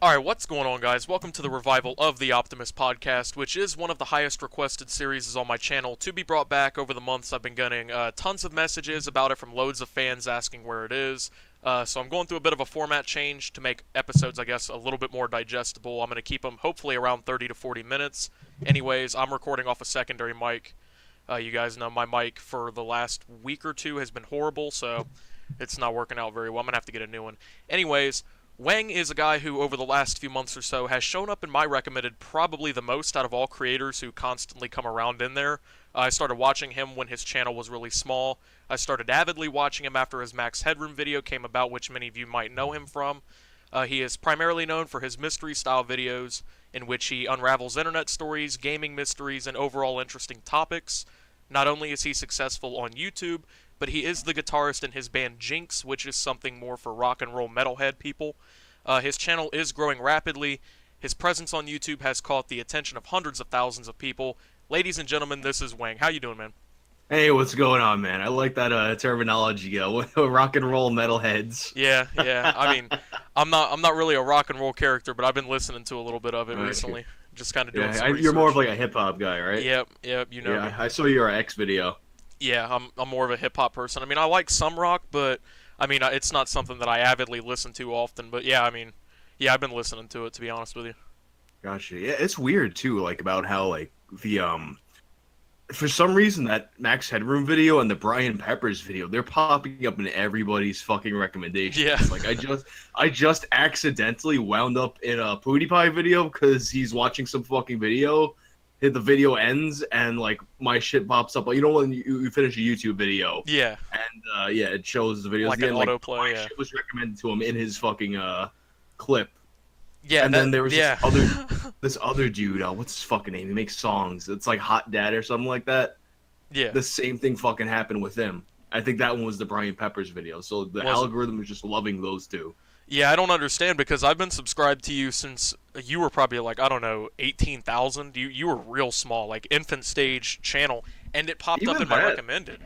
Alright, what's going on, guys? Welcome to the revival of the Optimist podcast, which is one of the highest requested series on my channel to be brought back over the months. I've been getting tons of messages about it from loads of fans asking where it is. So I'm going through a bit of a format change to make episodes, I guess, a little bit more digestible. I'm going to keep them hopefully around 30 to 40 minutes. Anyways, I'm recording off a secondary mic. You guys know my mic for the last week or two has been horrible, so it's not working out very well. I'm going to have to get a new one. Anyways, Whang is a guy who, over the last few months or so, has shown up in my recommended probably the most out of all creators who constantly come around in there. I started watching him when his channel was really small. I started avidly watching him after his Max Headroom video came about, which many of you might know him from. He is primarily known for his mystery-style videos, in which he unravels internet stories, gaming mysteries, and overall interesting topics. Not only is he successful on YouTube, but he is the guitarist in his band Jinx, which is something more for rock and roll metalhead people. His channel is growing rapidly. His presence on YouTube has caught the attention of hundreds of thousands of people. Ladies and gentlemen, this is Whang. How you doing, man? Hey, what's going on, man? I like that terminology, rock and roll metalheads. Yeah, yeah. I mean, I'm not really a rock and roll character, but I've been listening to a little bit of it recently. Just kind of doing some research. You're more of like a hip hop guy, right? Yep, yep. You know me. I saw your X video. Yeah, I'm more of a hip hop person. I mean, I like some rock, but I mean, it's not something that I avidly listen to often. But yeah, I mean, yeah, I've been listening to it, to be honest with you. Gotcha. Yeah, it's weird too, like about how like the for some reason that Max Headroom video and the Brian Peppers video, they're popping up in everybody's fucking recommendations. Yeah. Like I just accidentally wound up in a PewDiePie video because he's watching some fucking video. The video ends and like my shit pops up. Like, you know when you finish a YouTube video, Yeah. and yeah, it shows the videos. Like again, an autoplay. my Yeah. shit was recommended to him in his fucking clip. Yeah. And then there was yeah. this other dude. What's his fucking name? He makes songs. It's like Hot Dad or something like that. Yeah. The same thing fucking happened with him. I think that one was the Brian Peppers video. So the algorithm was just loving those two. Yeah, I don't understand because I've been subscribed to you since you were probably like, I don't know, 18,000. You were real small, like infant stage channel, and it popped up in my recommended.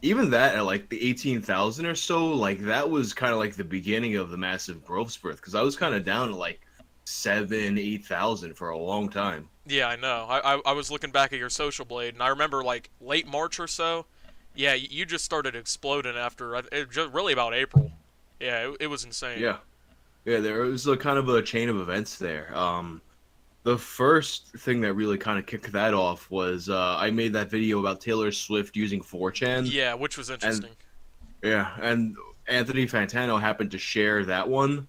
Even that at like the 18,000 or so, like that was kind of like the beginning of the massive growth spurt because I was kind of down to like 8,000 for a long time. Yeah, I know. I was looking back at your Social Blade, and I remember like late March or so. Yeah, you just started exploding after just really about April. Yeah, it was insane. Yeah, there was a kind of a chain of events there. The first thing that really kind of kicked that off was I made that video about Taylor Swift using 4chan. Yeah, which was interesting. And Anthony Fantano happened to share that one,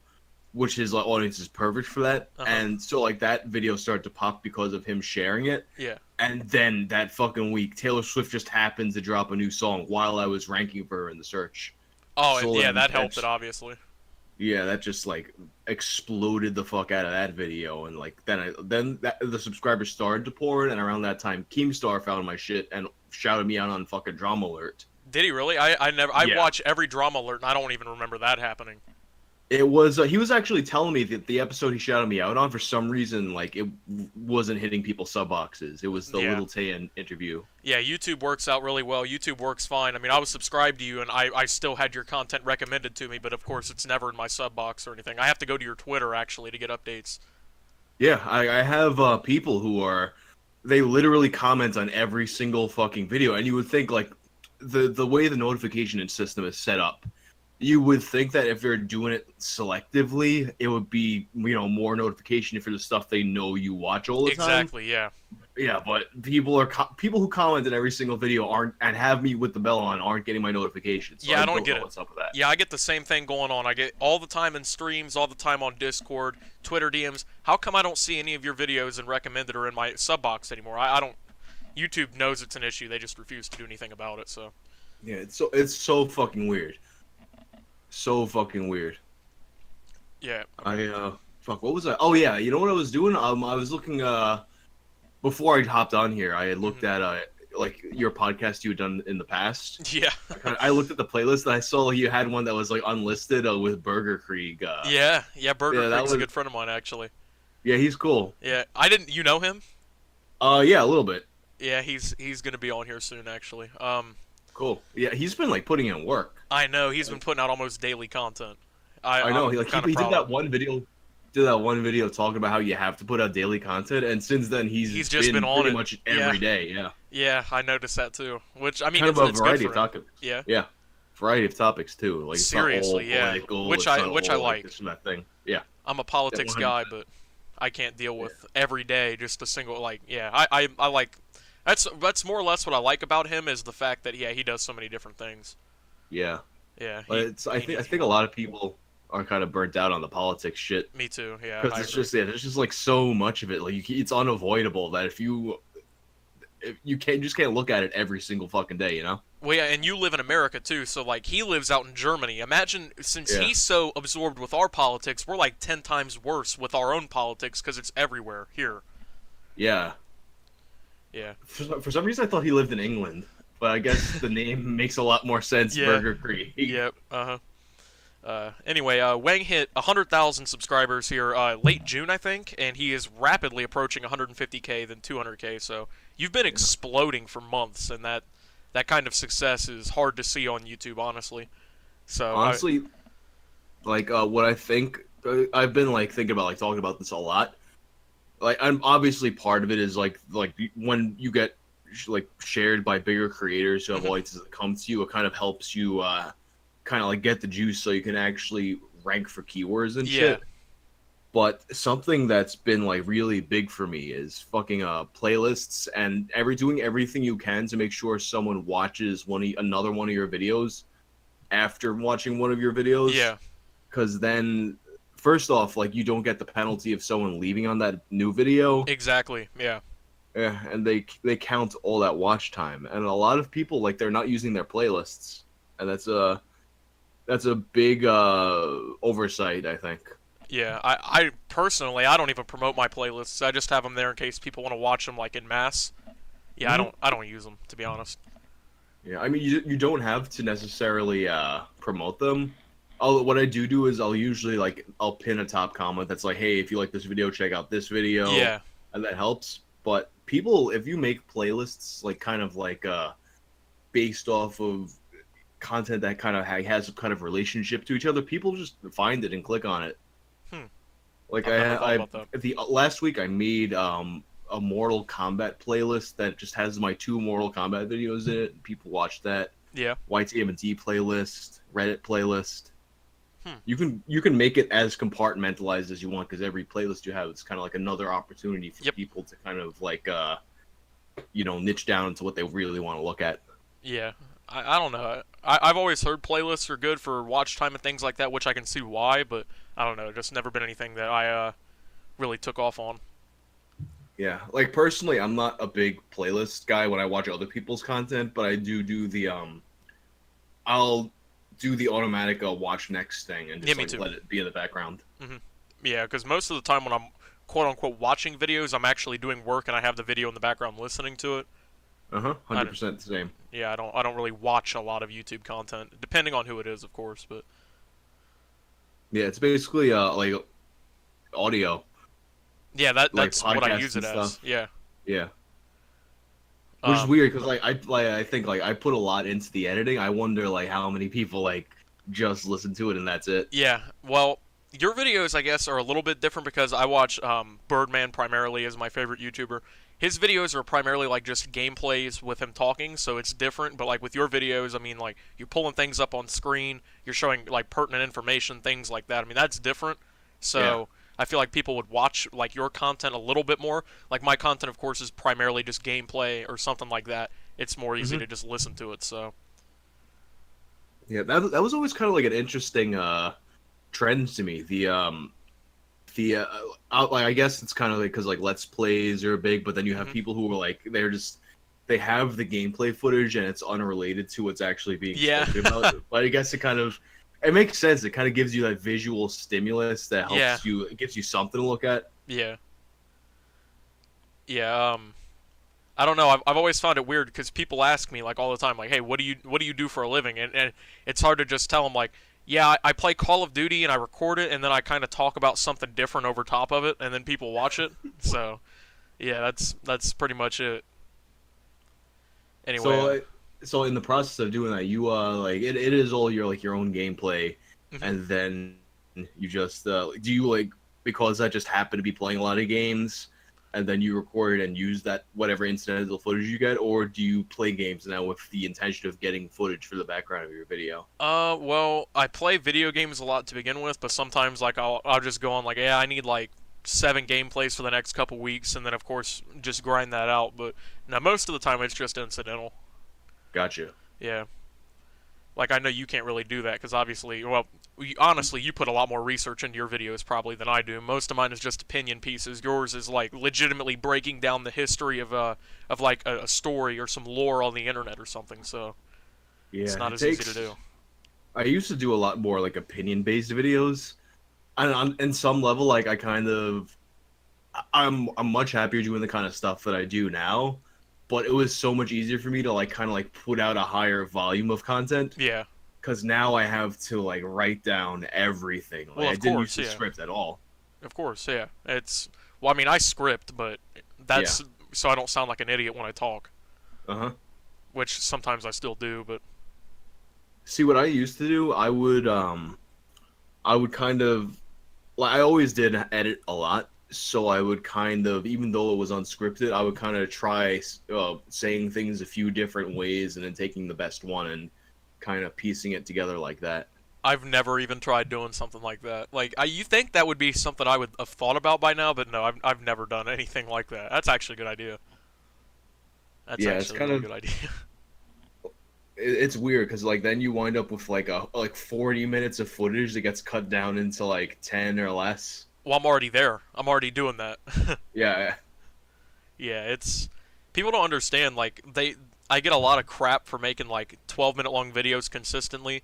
which his audience is perfect for that. And so like that video started to pop because of him sharing it. Yeah. And then that fucking week, Taylor Swift just happened to drop a new song while I was ranking for her in the search. Oh, so yeah, that helped it, obviously. Yeah, that just like exploded the fuck out of that video, and like then the subscribers started to pour in, and around that time, Keemstar found my shit and shouted me out on fucking Drama Alert. Did he really? I watch every Drama Alert, and I don't even remember that happening. It was he was actually telling me that the episode he shouted me out on, for some reason, like it wasn't hitting people's sub boxes. It was the Little Tay interview. Yeah, YouTube works out really well. YouTube works fine. I mean, I was subscribed to you, and I still had your content recommended to me, but of course it's never in my sub box or anything. I have to go to your Twitter, actually, to get updates. Yeah, I have people who they literally comment on every single fucking video, and you would think, like, the way the notification system is set up, you would think that if they're doing it selectively, it would be, more notification for the stuff they know you watch all the time. Exactly, yeah. Yeah, but people who comment in every single video aren't, and have me with the bell on, aren't getting my notifications. So yeah, I don't get it. What's up with that? Yeah, I get the same thing going on. I get all the time in streams, all the time on Discord, Twitter DMs. How come I don't see any of your videos and recommended or in my sub box anymore? I don't. YouTube knows it's an issue. They just refuse to do anything about it. So. Yeah, it's so fucking weird. So fucking weird. Yeah. Fuck, what was I? Oh yeah, you know what I was doing? I was looking before I hopped on here. I had looked at like your podcast you had done in the past. Yeah. I looked at the playlist and I saw you had one that was like unlisted with Burger Krieg. Yeah, Burger Krieg's a good friend of mine, actually. Yeah, he's cool. Yeah, you know him? Yeah, a little bit. Yeah, he's gonna be on here soon, actually. Cool. Yeah, he's been like putting in work. I know, he's been putting out almost daily content. I know. He did that one video. did that one video talking about how you have to put out daily content, and since then He's he's just been been on pretty it. much Yeah. every day. Yeah, Yeah, I noticed that too. Which I mean, kind of a it's good variety for of him. topics. Yeah. Yeah, variety of topics too. Like it's not all Seriously, yeah. political. Which It's I not which I all like like. this and that thing. Yeah, I'm a yeah, politics guy, 100%. but I can't deal Yeah, with every day just a single like. Yeah, I like. That's more or less what I like about him is the fact that he does so many different things. yeah. Yeah, But it's he I needs think a more. lot of people are kind of burnt out on the politics shit Me too. Yeah, because I it's agree. just there's just like so much of it. Like it's unavoidable that if you can't just can't look at it every single fucking day. You know? Well, yeah, and you live in America too, so like he lives out in Germany. Imagine since Yeah, he's so absorbed with our politics, we're like 10 times worse with our own politics because it's everywhere here. yeah. Yeah. For some reason, I thought he lived in England, but I guess the name makes a lot more sense. Yeah. Burger Creek. Yep. Uh-huh. Anyway, Wang hit 100,000 subscribers here late June, I think, and he is rapidly approaching 150K, then 200K. So you've been Yeah. exploding for months, and that kind of success is hard to see on YouTube, honestly. So Honestly, like what I think, I've been like thinking about like talking about this a lot. Like I'm obviously part of it is like when you get like shared by bigger creators who have mhm. audiences that come to you, it kind of helps you kind of like get the juice so you can actually rank for keywords and Yeah. shit. But something that's been like really big for me is fucking playlists and doing everything you can to make sure someone watches another one of your videos after watching one of your videos, Yeah. because then first off, like you don't get the penalty of someone leaving on that new video. Exactly. Yeah. Yeah, and they count all that watch time, and a lot of people like they're not using their playlists, and that's a big oversight, I think. Yeah. I personally, I don't even promote my playlists. I just have them there in case people want to watch them like in mass. Yeah, Hmm. I don't use them to be honest. Yeah, I mean you don't have to necessarily promote them. What I do is I'll usually like I'll pin a top comment that's like, hey, if you like this video, check out this video, Yeah. and that helps. But people, if you make playlists like kind of like based off of content that kind of has some kind of relationship to each other, people just find it and click on it. Hmm. Like I've never thought about that. the last week I made a Mortal Kombat playlist that just has my two Mortal Kombat videos in it. And people watch that. Yeah. YTM&T playlist, Reddit playlist. Hmm. You can make it as compartmentalized as you want because every playlist you have it's kind of like another opportunity for Yep. people to kind of like niche down to what they really want to look at. Yeah, I don't know. I've always heard playlists are good for watch time and things like that, which I can see why, but I don't know. Just never been anything that I really took off on. Yeah, like personally, I'm not a big playlist guy when I watch other people's content, but I do the I'll do the automatic watch next thing and Yeah, just me like too. let it be in the background. Yeah, because most of the time when I'm quote unquote watching videos, I'm actually doing work and I have the video in the background listening to it. Uh huh, I 100% the same. Yeah, I don't really watch a lot of YouTube content, depending on who it is, of course. But Yeah, it's basically like audio, yeah, like that's what I podcasts use and it as. stuff. Yeah. Yeah, which is Um. weird because I think like I put a lot into the editing. I wonder like how many people like just listen to it and that's it. Yeah. Well, your videos, I guess, are a little bit different because I watch Birdman primarily as my favorite YouTuber. His videos are primarily like just gameplays with him talking, so it's different. But like with your videos, I mean, like you're pulling things up on screen, you're showing like pertinent information, things like that. I mean, that's different. Yeah. So I feel like people would watch like your content a little bit more. Like my content, of course, is primarily just gameplay or something like that. It's more easy Hmm. to just listen to it. So Yeah, that was always kind of like an interesting trend to me. Like I guess it's kind of like because like let's plays are big, but then you have mhm. people who are like they have the gameplay footage and it's unrelated to what's actually being Yeah. spoken about. But I guess it makes sense. It kind of gives you that visual stimulus that Yeah. it gives you something to look at. Yeah. Yeah. I don't know. I've always found it weird because people ask me like all the time, like, "Hey, what do you do for a living?" And it's hard to just tell them like, "Yeah, I play Call of Duty and I record it, and then I kind of talk about something different over top of it, and then people watch it." So, yeah, that's pretty much it. Anyway, So so in the process of doing that, you like it is all your like your own gameplay, mhm. and then you just do you like because I just happen to be playing a lot of games, and then you record and use that whatever incidental footage you get, or do you play games now with the intention of getting footage for the background of your video? Well, I play video games a lot to begin with, but sometimes like I'll just go on like, yeah, I need like 7 gameplays for the next couple weeks, and then of course just grind that out. But now most of the time it's just incidental. Gotcha. Yeah. Like, I know you can't really do that because obviously, well, honestly, you put a lot more research into your videos probably than I do. Most of mine is just opinion pieces. Yours is like legitimately breaking down the history of like a story or some lore on the internet or something. So it's Yeah, not it as takes. easy to do. I used to do a lot more like opinion-based videos, and on in some level, like I'm much happier doing the kind of stuff that I do now. But it was so much easier for me to like kind of like put out a higher volume of content Yeah. because now I have to like write down everything. Like, Well, I of didn't course, use the yeah. script at all. Of course, yeah. It's well, I mean, I script, but that's Yeah. so I don't sound like an idiot when I talk, Uh huh. which sometimes I still do. But See, what I used to do, I would kind of like I always did edit a lot, so I would kind of, even though it was unscripted, I would kind of try saying things a few different ways and then taking the best one and kind of piecing it together like that. I've never even tried doing something like that. Like, you think that would be something I would have thought about by now, but no, I've never done anything like that. That's actually a good idea. That's Yeah, it's actually a kind really of good idea. it's weird because like then you wind up with like 40 minutes of footage that gets cut down into like 10 or less. Well, I'm already there. I'm already doing that. Yeah, Yeah, it's people don't understand. Like, I get a lot of crap for making like 12-minute long videos consistently,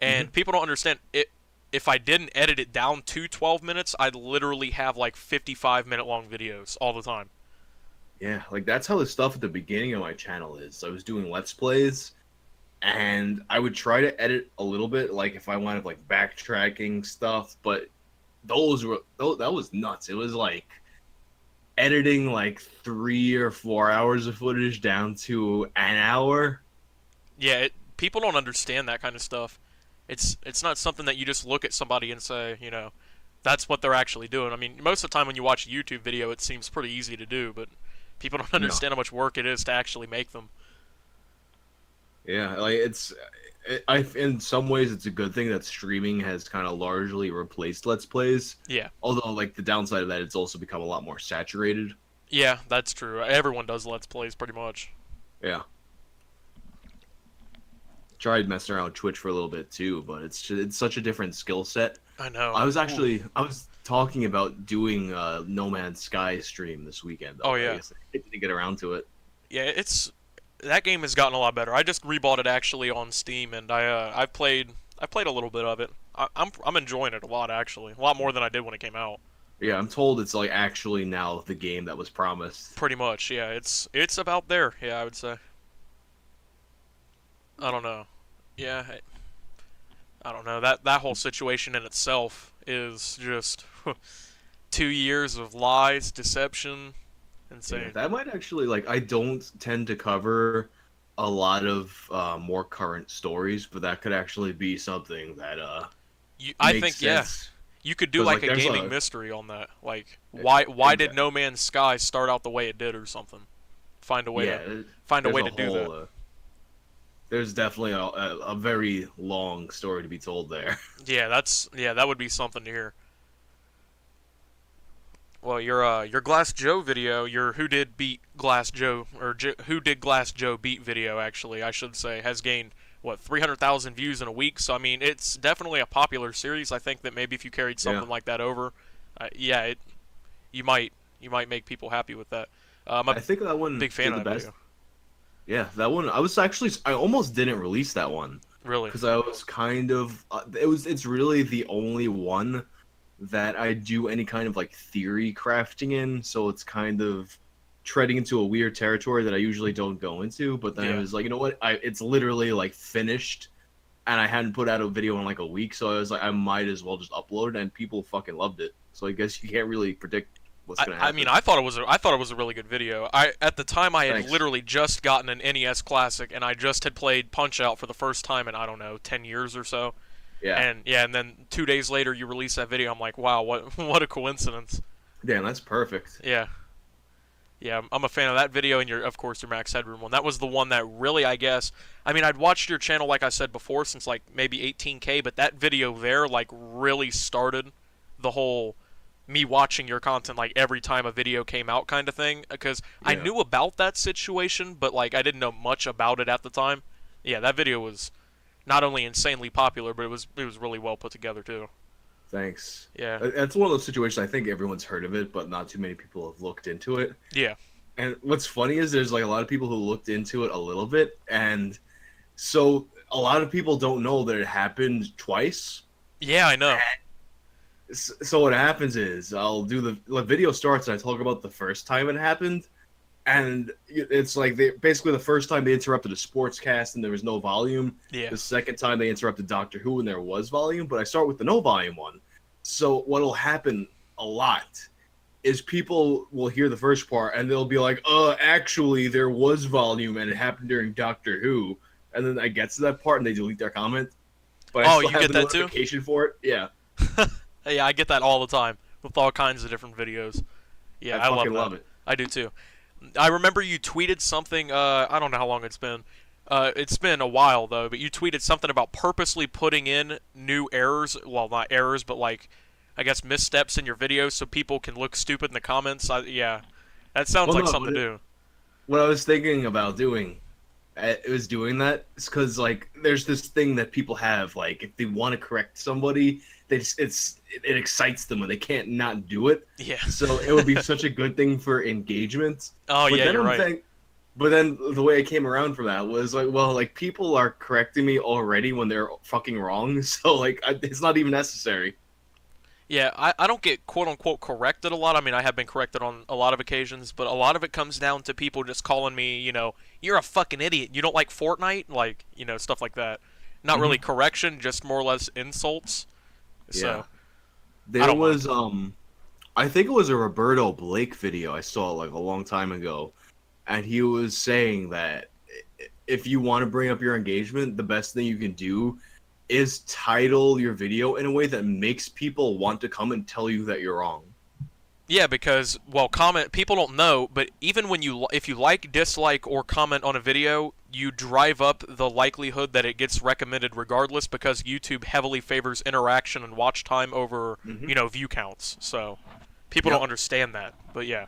hmm and people don't understand it. If I didn't edit it down to 12 minutes, I'd literally have like 55-minute long videos all the time. yeah. Like that's how the stuff at the beginning of my channel is. I was doing let's plays, and I would try to edit a little bit, like if I wanted like backtracking stuff, but that was nuts. It was like editing like 3 or 4 hours of footage down to an hour. Yeah, people don't understand that kind of stuff. It's not something that you just look at somebody and say, that's what they're actually doing. I mean, most of the time when you watch a YouTube video, it seems pretty easy to do, but people don't No, understand how much work it is to actually make them. yeah, like I in some ways it's a good thing that streaming has kind of largely replaced let's plays. Yeah. Although like the downside of that, it's also become a lot more saturated. Yeah, that's true. Everyone does Let's Plays pretty much. Yeah. Tried messing around with Twitch for a little bit too, but it's such a different skill set. I know. Ooh. I was talking about doing No Man's Sky stream this weekend. Though. Oh I yeah. guess I didn't get around to it. Yeah, that game has gotten a lot better. I just rebought it actually on Steam, and I played a little bit of it. I'm enjoying it a lot actually, a lot more than I did when it came out. Yeah, I'm told it's like actually now the game that was promised. Pretty much, yeah. It's about there. Yeah, I would say. I don't know. Yeah, I don't know. That whole situation in itself is just 2 years of lies, deception, Yeah, insane. that might actually like I don't tend to cover a lot of more current stories, but that could actually be something that I makes think yeah, sense. you could do Because like like a there's gaming a mystery on that. Like why did exactly. No Man's Sky start out the way it did or something? Find a way Yeah, to find a there's way a to do that. whole there's definitely a very long story to be told there. Yeah, that would be something to hear. Well, your Glass Joe video, your Who Did Beat Glass Joe or Who Did Glass Joe Beat video actually, I should say, has gained what 300,000 views in a week. So I mean, it's definitely a popular series. I think that maybe if you carried Yeah, something like that over, yeah, you might you might make people happy with that. I'm a I think that one big fan did of the that best. video. Yeah, that one. I almost didn't release that one Really? because I was kind of it's really the only one that I do any kind of like theory crafting in, so it's kind of treading into a weird territory that I usually don't go into. But then I Yeah. was like, you know what? It's literally like finished, and I hadn't put out a video in like a week, so I was like, I might as well just upload it, and people fucking loved it. So I guess you can't really predict what's gonna I mean, happen. I thought it was a really good video. At the time I had Thanks. literally just gotten an NES Classic and I just had played Punch Out for the first time in I don't know 10 years or so. Yeah. And yeah, and then 2 days later you release that video. I'm like, wow, what what a coincidence. Damn, that's perfect. Yeah. Yeah, I'm a fan of that video and of course your Max Headroom one. That was the one that really, I guess, I mean, I'd watched your channel like I said before since like maybe 18K, but that video there like really started the whole me watching your content like every time a video came out kind of thing because I Yeah. knew about that situation, but like I didn't know much about it at the time. Yeah, that video was not only insanely popular, but it was really well put together too. Thanks. Yeah. That's one of those situations I think everyone's heard of it, but not too many people have looked into it. Yeah. And what's funny is there's like a lot of people who looked into it a little bit, and so a lot of people don't know that it happened twice. Yeah, I know. So what happens is I'll do the video starts and I talk about the first time it happened, and it's like basically the first time they interrupted a sports cast and there was no volume. Yeah. The second time they interrupted Doctor Who and there was volume, but I start with the no volume one. So what'll happen a lot is people will hear the first part and they'll be like, actually there was volume and it happened during Doctor Who. And then I get to that part and they delete their comment. But I Oh, still you have get the that too? notification for it. Yeah. Yeah, I get that all the time with all kinds of different videos. Yeah, I fucking love love it. I do too. I remember you tweeted something. I don't know how long it's been. It's been a while though, but you tweeted something about purposely putting in new errors. Well, not errors, but like, I guess missteps in your videos so people can look stupid in the comments. Yeah, that sounds Well, like no, something to do. what I was thinking about doing, it was doing that, is because like there's this thing that people have, like if they want to correct somebody, it excites them and they can't not do it. Yeah. So it would be such a good thing for engagement. Oh But yeah, then you're I'm right. think, but then the way I came around from that was like, well, like people are correcting me already when they're fucking wrong, so like it's not even necessary. Yeah, I don't get quote unquote corrected a lot. I mean, I have been corrected on a lot of occasions, but a lot of it comes down to people just calling me, you're a fucking idiot. You don't like Fortnite? Like, stuff like that. Not really Mhm. correction, just more or less insults. Yeah. So, I There don't mind. was I think it was a Roberto Blake video I saw like a long time ago, and he was saying that if you want to bring up your engagement, the best thing you can do is title your video in a way that makes people want to come and tell you that you're wrong. Yeah, because well, people don't know, but even when if you like, dislike, or comment on a video, you drive up the likelihood that it gets recommended regardless because YouTube heavily favors interaction and watch time over, Hmm. view counts. So people don't Yep. understand that, but yeah.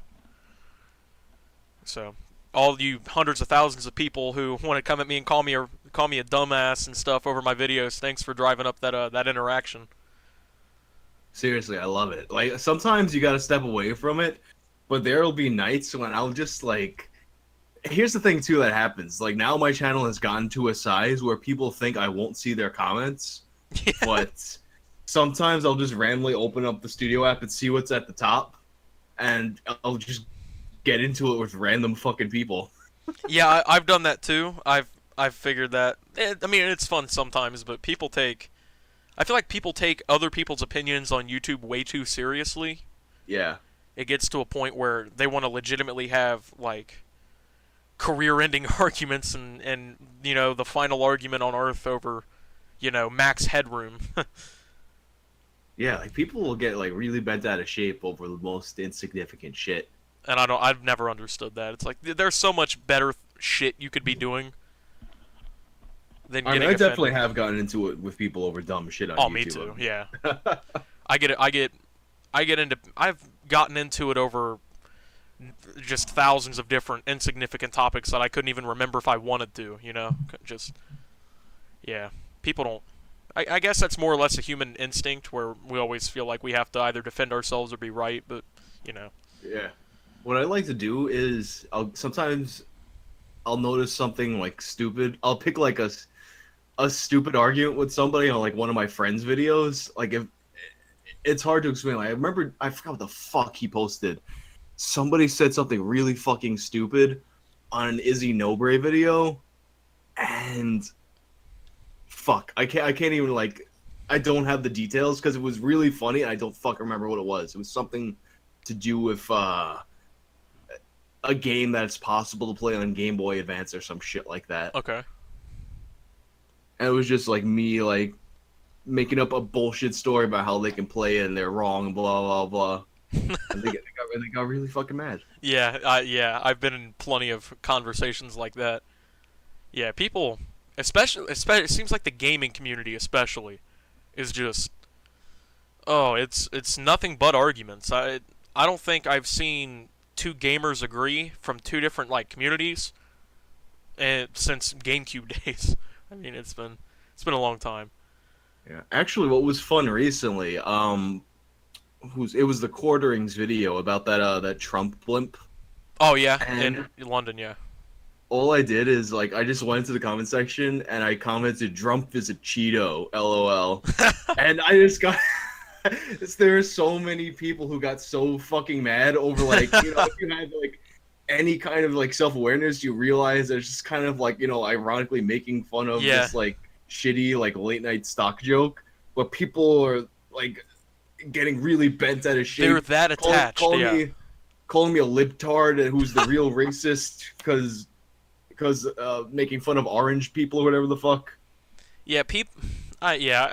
So all you hundreds of thousands of people who want to come at me and call me a dumbass and stuff over my videos, thanks for driving up that interaction. Seriously, I love it. Like sometimes you got to step away from it, but there'll be nights when I'll just like. Here's the thing too that happens. Like now my channel has gotten to a size where people think I won't see their comments, Yeah. but sometimes I'll just randomly open up the studio app and see what's at the top, and I'll just get into it with random fucking people. Yeah, I've done that too. I've figured that. I mean, it's fun sometimes, but I feel like people take other people's opinions on YouTube way too seriously. Yeah. It gets to a point where they want to legitimately have like career-ending arguments and the final argument on Earth over max headroom. Yeah, like people will get like really bent out of shape over the most insignificant shit. And I've never understood that. It's like there's so much better shit you could be doing than I mean, getting I offended. definitely have gotten into it with people over dumb shit on Oh, YouTube. me too. Yeah. I've gotten into it over just thousands of different insignificant topics that I couldn't even remember if I wanted to, just yeah. People don't I guess that's more or less a human instinct where we always feel like we have to either defend ourselves or be right, but you know. Yeah. What I like to do is I'll notice something like stupid. I'll pick like a stupid argument with somebody on like one of my friends' videos. Like if it's hard to explain. Like I forgot what the fuck he posted. Somebody said something really fucking stupid on an Izzy Nobre video, and fuck, I can't even like I don't have the details because it was really funny and I don't fucking remember what it was. It was something to do with a game that's possible to play on Game Boy Advance or some shit like that. Okay. And it was just like me like making up a bullshit story about how they can play it and they're wrong, blah blah blah. And they got really fucking mad. Yeah, I've been in plenty of conversations like that. Yeah, people, especially, it seems like the gaming community, especially, is just, oh, it's nothing but arguments. I don't think I've seen two gamers agree from two different like communities, and since GameCube days. I mean, it's been a long time. Yeah, actually, what was fun recently, it was the Quarterings video about that Trump blimp, Oh yeah, and in London, yeah. all I did is like I just went to the comment section and I commented "Trump is a Cheeto, LOL," and I just got. There are so many people who got so fucking mad over like if you had like any kind of like self-awareness, you realize it's just kind of like ironically making fun of Yeah. this like shitty like late night stock joke, but people are like getting really bent out of shape. They're that attached. Yeah. Calling me a libtard and who's the real racist because making fun of orange people or whatever the fuck. Yeah,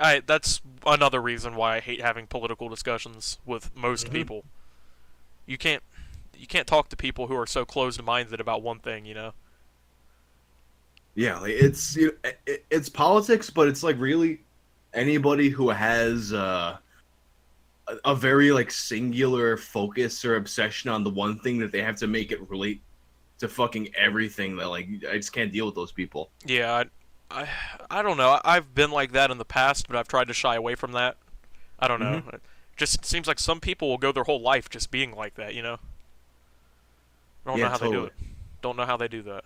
I that's another reason why I hate having political discussions with most people. You can't you can't talk to people who are so closed-minded about one thing, you know. Yeah, like it's politics, but it's like really anybody who has a very like singular focus or obsession on the one thing that they have to make it relate to fucking everything. That like I just can't deal with those people. Yeah, I don't know. I've been like that in the past, but I've tried to shy away from that. I don't know. Hmm. It just seems like some people will go their whole life just being like that, you know. I don't Yeah, know how they do totally. it. Don't know how they do that.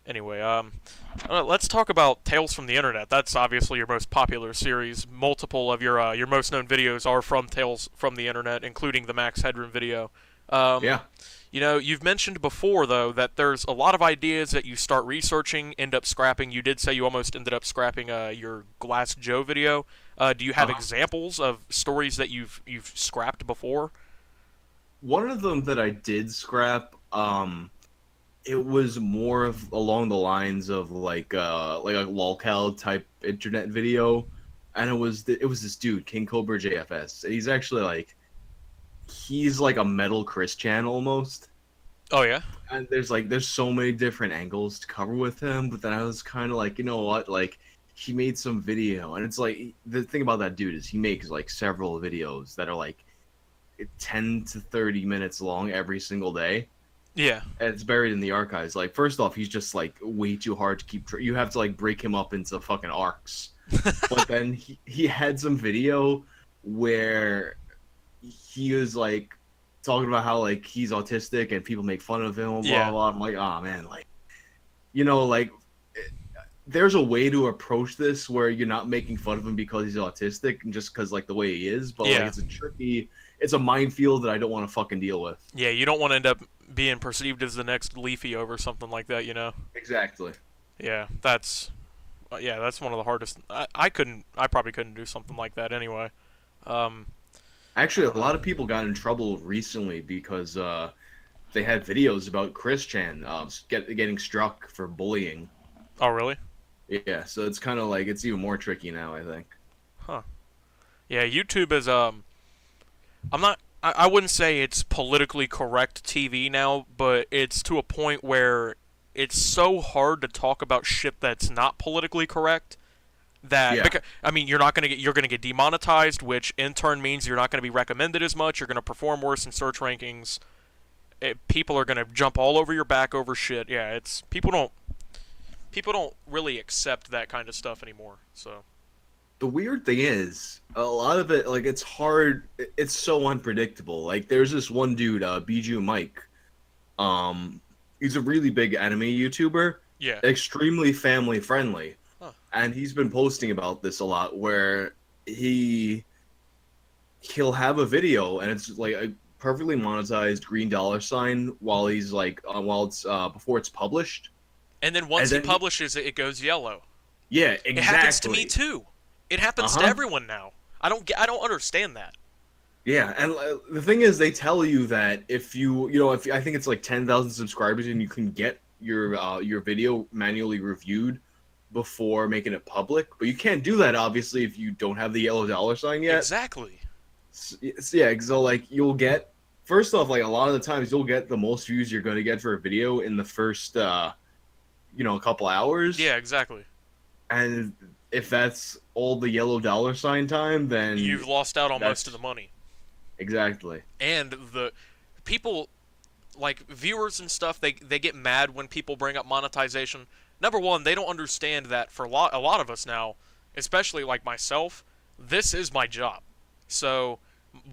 Anyway, let's talk about Tales from the Internet. That's obviously your most popular series. Multiple of your most known videos are from Tales from the Internet, including the Max Headroom video. Um, Yeah. you've mentioned before though that there's a lot of ideas that you start researching, end up scrapping. You did say you almost ended up scrapping your Glass Joe video. Do you have Uh-huh. examples of stories that you've scrapped before? One of them that I did scrap, it was more of along the lines of like a lolcal type internet video, and it was this dude King Cobra JFS. He's actually like he's like a metal Christian almost. Oh yeah. And there's so many different angles to cover with him, but then I was kind of like, you know what, like he made some video, and it's like the thing about that dude is he makes like several videos that are like 10 to 30 minutes long every single day. Yeah. And it's buried in the archives. Like first off, he's just like way too hard to keep you have to like break him up into fucking arcs. But then he had some video where he was like talking about how like he's autistic and people make fun of him, blah Yeah. blah blah. I'm like, oh man, like like there's a way to approach this where you're not making fun of him because he's autistic and just because like the way he is, but like Yeah. it's a minefield that I don't want to fucking deal with. Yeah, you don't want to end up being perceived as the next Leafy over something like that, you know? Exactly. Yeah, that's one of the hardest. I probably couldn't do something like that anyway. Um, Actually, a lot of people got in trouble recently because they had videos about Chris Chan getting struck for bullying. oh really? Yeah, so it's kind of like it's even more tricky now, I think. Huh. Yeah, YouTube is I'm not. I wouldn't say it's politically correct TV now, but it's to a point where it's so hard to talk about shit that's not politically correct that Yeah. I mean you're gonna get demonetized, which in turn means you're not gonna be recommended as much. You're gonna perform worse in search rankings. People are gonna jump all over your back over shit. Yeah, it's people don't really accept that kind of stuff anymore. So The weird thing is, a lot of it, like, it's hard. It's so unpredictable. Like, there's this one dude, Bijou Mike. He's a really big anime YouTuber, yeah. extremely family friendly, Huh. and he's been posting about this a lot. Where he'll have a video, and it's like a perfectly monetized green dollar sign while he's like while it's before it's published. And then once And he then publishes it, it goes yellow. yeah, It happens to me exactly. too. It happens to Uh-huh. everyone now. I don't understand that. Yeah, and the thing is, they tell you that if if I think it's like 10,000 subscribers and you can get your video manually reviewed before making it public, but you can't do that obviously if you don't have the yellow dollar sign yet. Exactly. Yeah, so like you'll get first off, like a lot of the times you'll get the most views you're going to get for a video in the first a couple hours. Yeah, exactly. And if that's all the yellow dollar sign time, then You've lost out on most of the money. Exactly. And the people, like viewers and stuff, they get mad when people bring up monetization. Number one, they don't understand that for a lot of us now, especially like myself, this is my job. So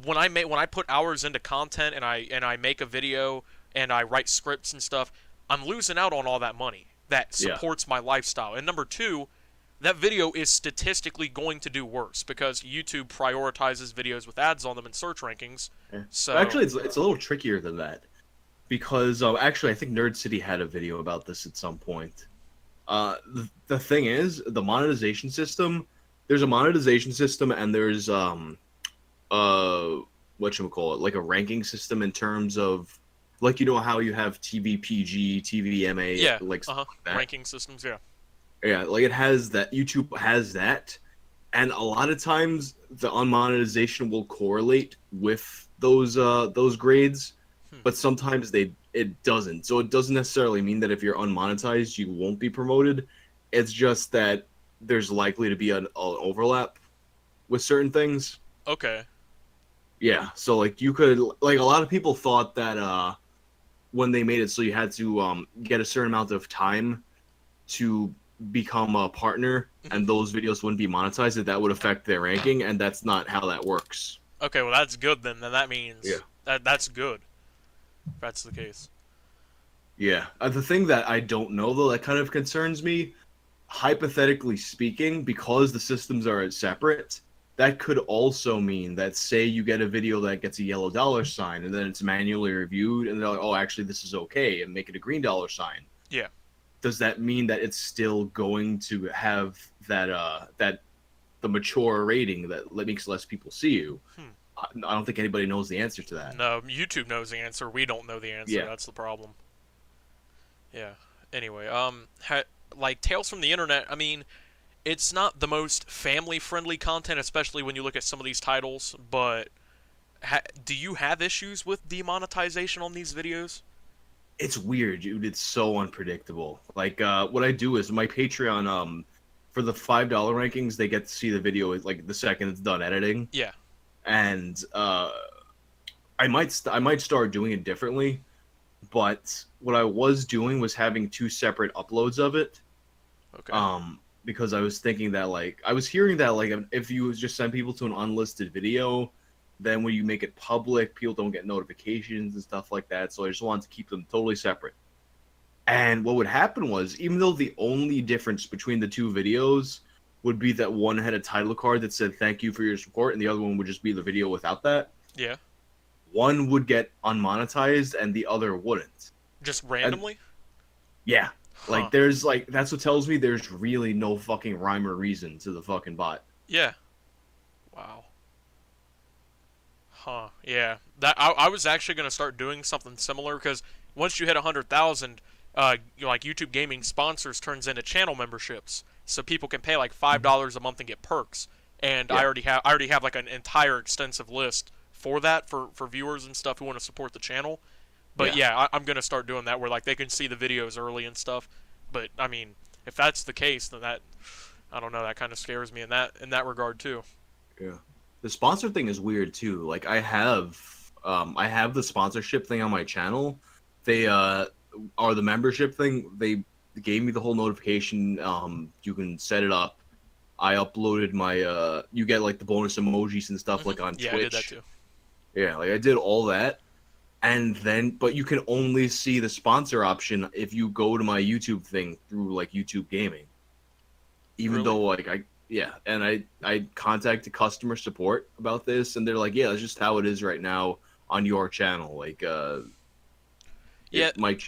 when I put hours into content and I make a video and I write scripts and stuff, I'm losing out on all that money that supports my lifestyle. And number two, that video is statistically going to do worse because YouTube prioritizes videos with ads on them in search rankings. Yeah. So actually, it's a little trickier than that because actually, I think Nerd City had a video about this at some point. The thing is, the monetization system. There's a monetization system, and there's whatchamacallit, like a ranking system in terms of, like, you know how you have TVPG, TVMA, like stuff like that. Ranking systems, yeah. Yeah, like it has that. YouTube has that, and a lot of times the unmonetization will correlate with those grades, but sometimes it doesn't. So it doesn't necessarily mean that if you're unmonetized you won't be promoted. It's just that there's likely to be an overlap with certain things. Okay. Yeah, so like you could, like, a lot of people thought that when they made it so you had to get a certain amount of time to become a partner and those videos wouldn't be monetized, that would affect their ranking, and that's not how that works. Okay, well that's good then. Then that means that's good. If that's the case. Yeah. The thing that I don't know though that kind of concerns me, hypothetically speaking, because the systems are separate, that could also mean that, say you get a video that gets a yellow dollar sign and then it's manually reviewed and they're like, oh, actually this is okay, and make it a green dollar sign. Yeah. Does that mean that it's still going to have that the mature rating that makes less people see you? I don't think anybody knows the answer to that. No, YouTube knows the answer. We don't know the answer. Yeah. That's the problem. Yeah. Anyway, like Tales from the Internet, I mean, it's not the most family-friendly content, especially when you look at some of these titles, but do you have issues with demonetization on these videos? It's weird, dude. It's so unpredictable. Like, what I do is my Patreon, for the $5 rankings, they get to see the video like the second it's done editing. Yeah. And I might start doing it differently, but what I was doing was having two separate uploads of it. Okay. Because I was thinking that, like, I was hearing that, like, if you just send people to an unlisted video, then when you make it public, people don't get notifications and stuff like that. So I just wanted to keep them totally separate. And what would happen was, even though the only difference between the two videos would be that one had a title card that said thank you for your support, and the other one would just be the video without that. Yeah. One would get unmonetized and the other wouldn't. Just randomly? Yeah. Like, there's, like, that's what tells me there's really no fucking rhyme or reason to the fucking bot. Yeah. Wow. Huh. Yeah. That I was actually going to start doing something similar, because once you hit 100,000, like, YouTube Gaming sponsors turns into channel memberships, so people can pay like $5 a month and get perks. And I already have like an entire extensive list for that for viewers and stuff who want to support the channel. But yeah, I'm gonna start doing that where like they can see the videos early and stuff. But I mean, if that's the case, then that, I don't know, that kind of scares me in that regard too. Yeah, the sponsor thing is weird too. Like, I have the sponsorship thing on my channel. They are the membership thing. They gave me the whole notification. You can set it up. I uploaded my you get like the bonus emojis and stuff like on Twitch. Yeah, I did that too. Yeah, like I did all that. And then, but you can only see the sponsor option if you go to my YouTube thing through like YouTube Gaming. Even though, like, and I contacted customer support about this, and they're like, yeah, that's just how it is right now on your channel. Like, it might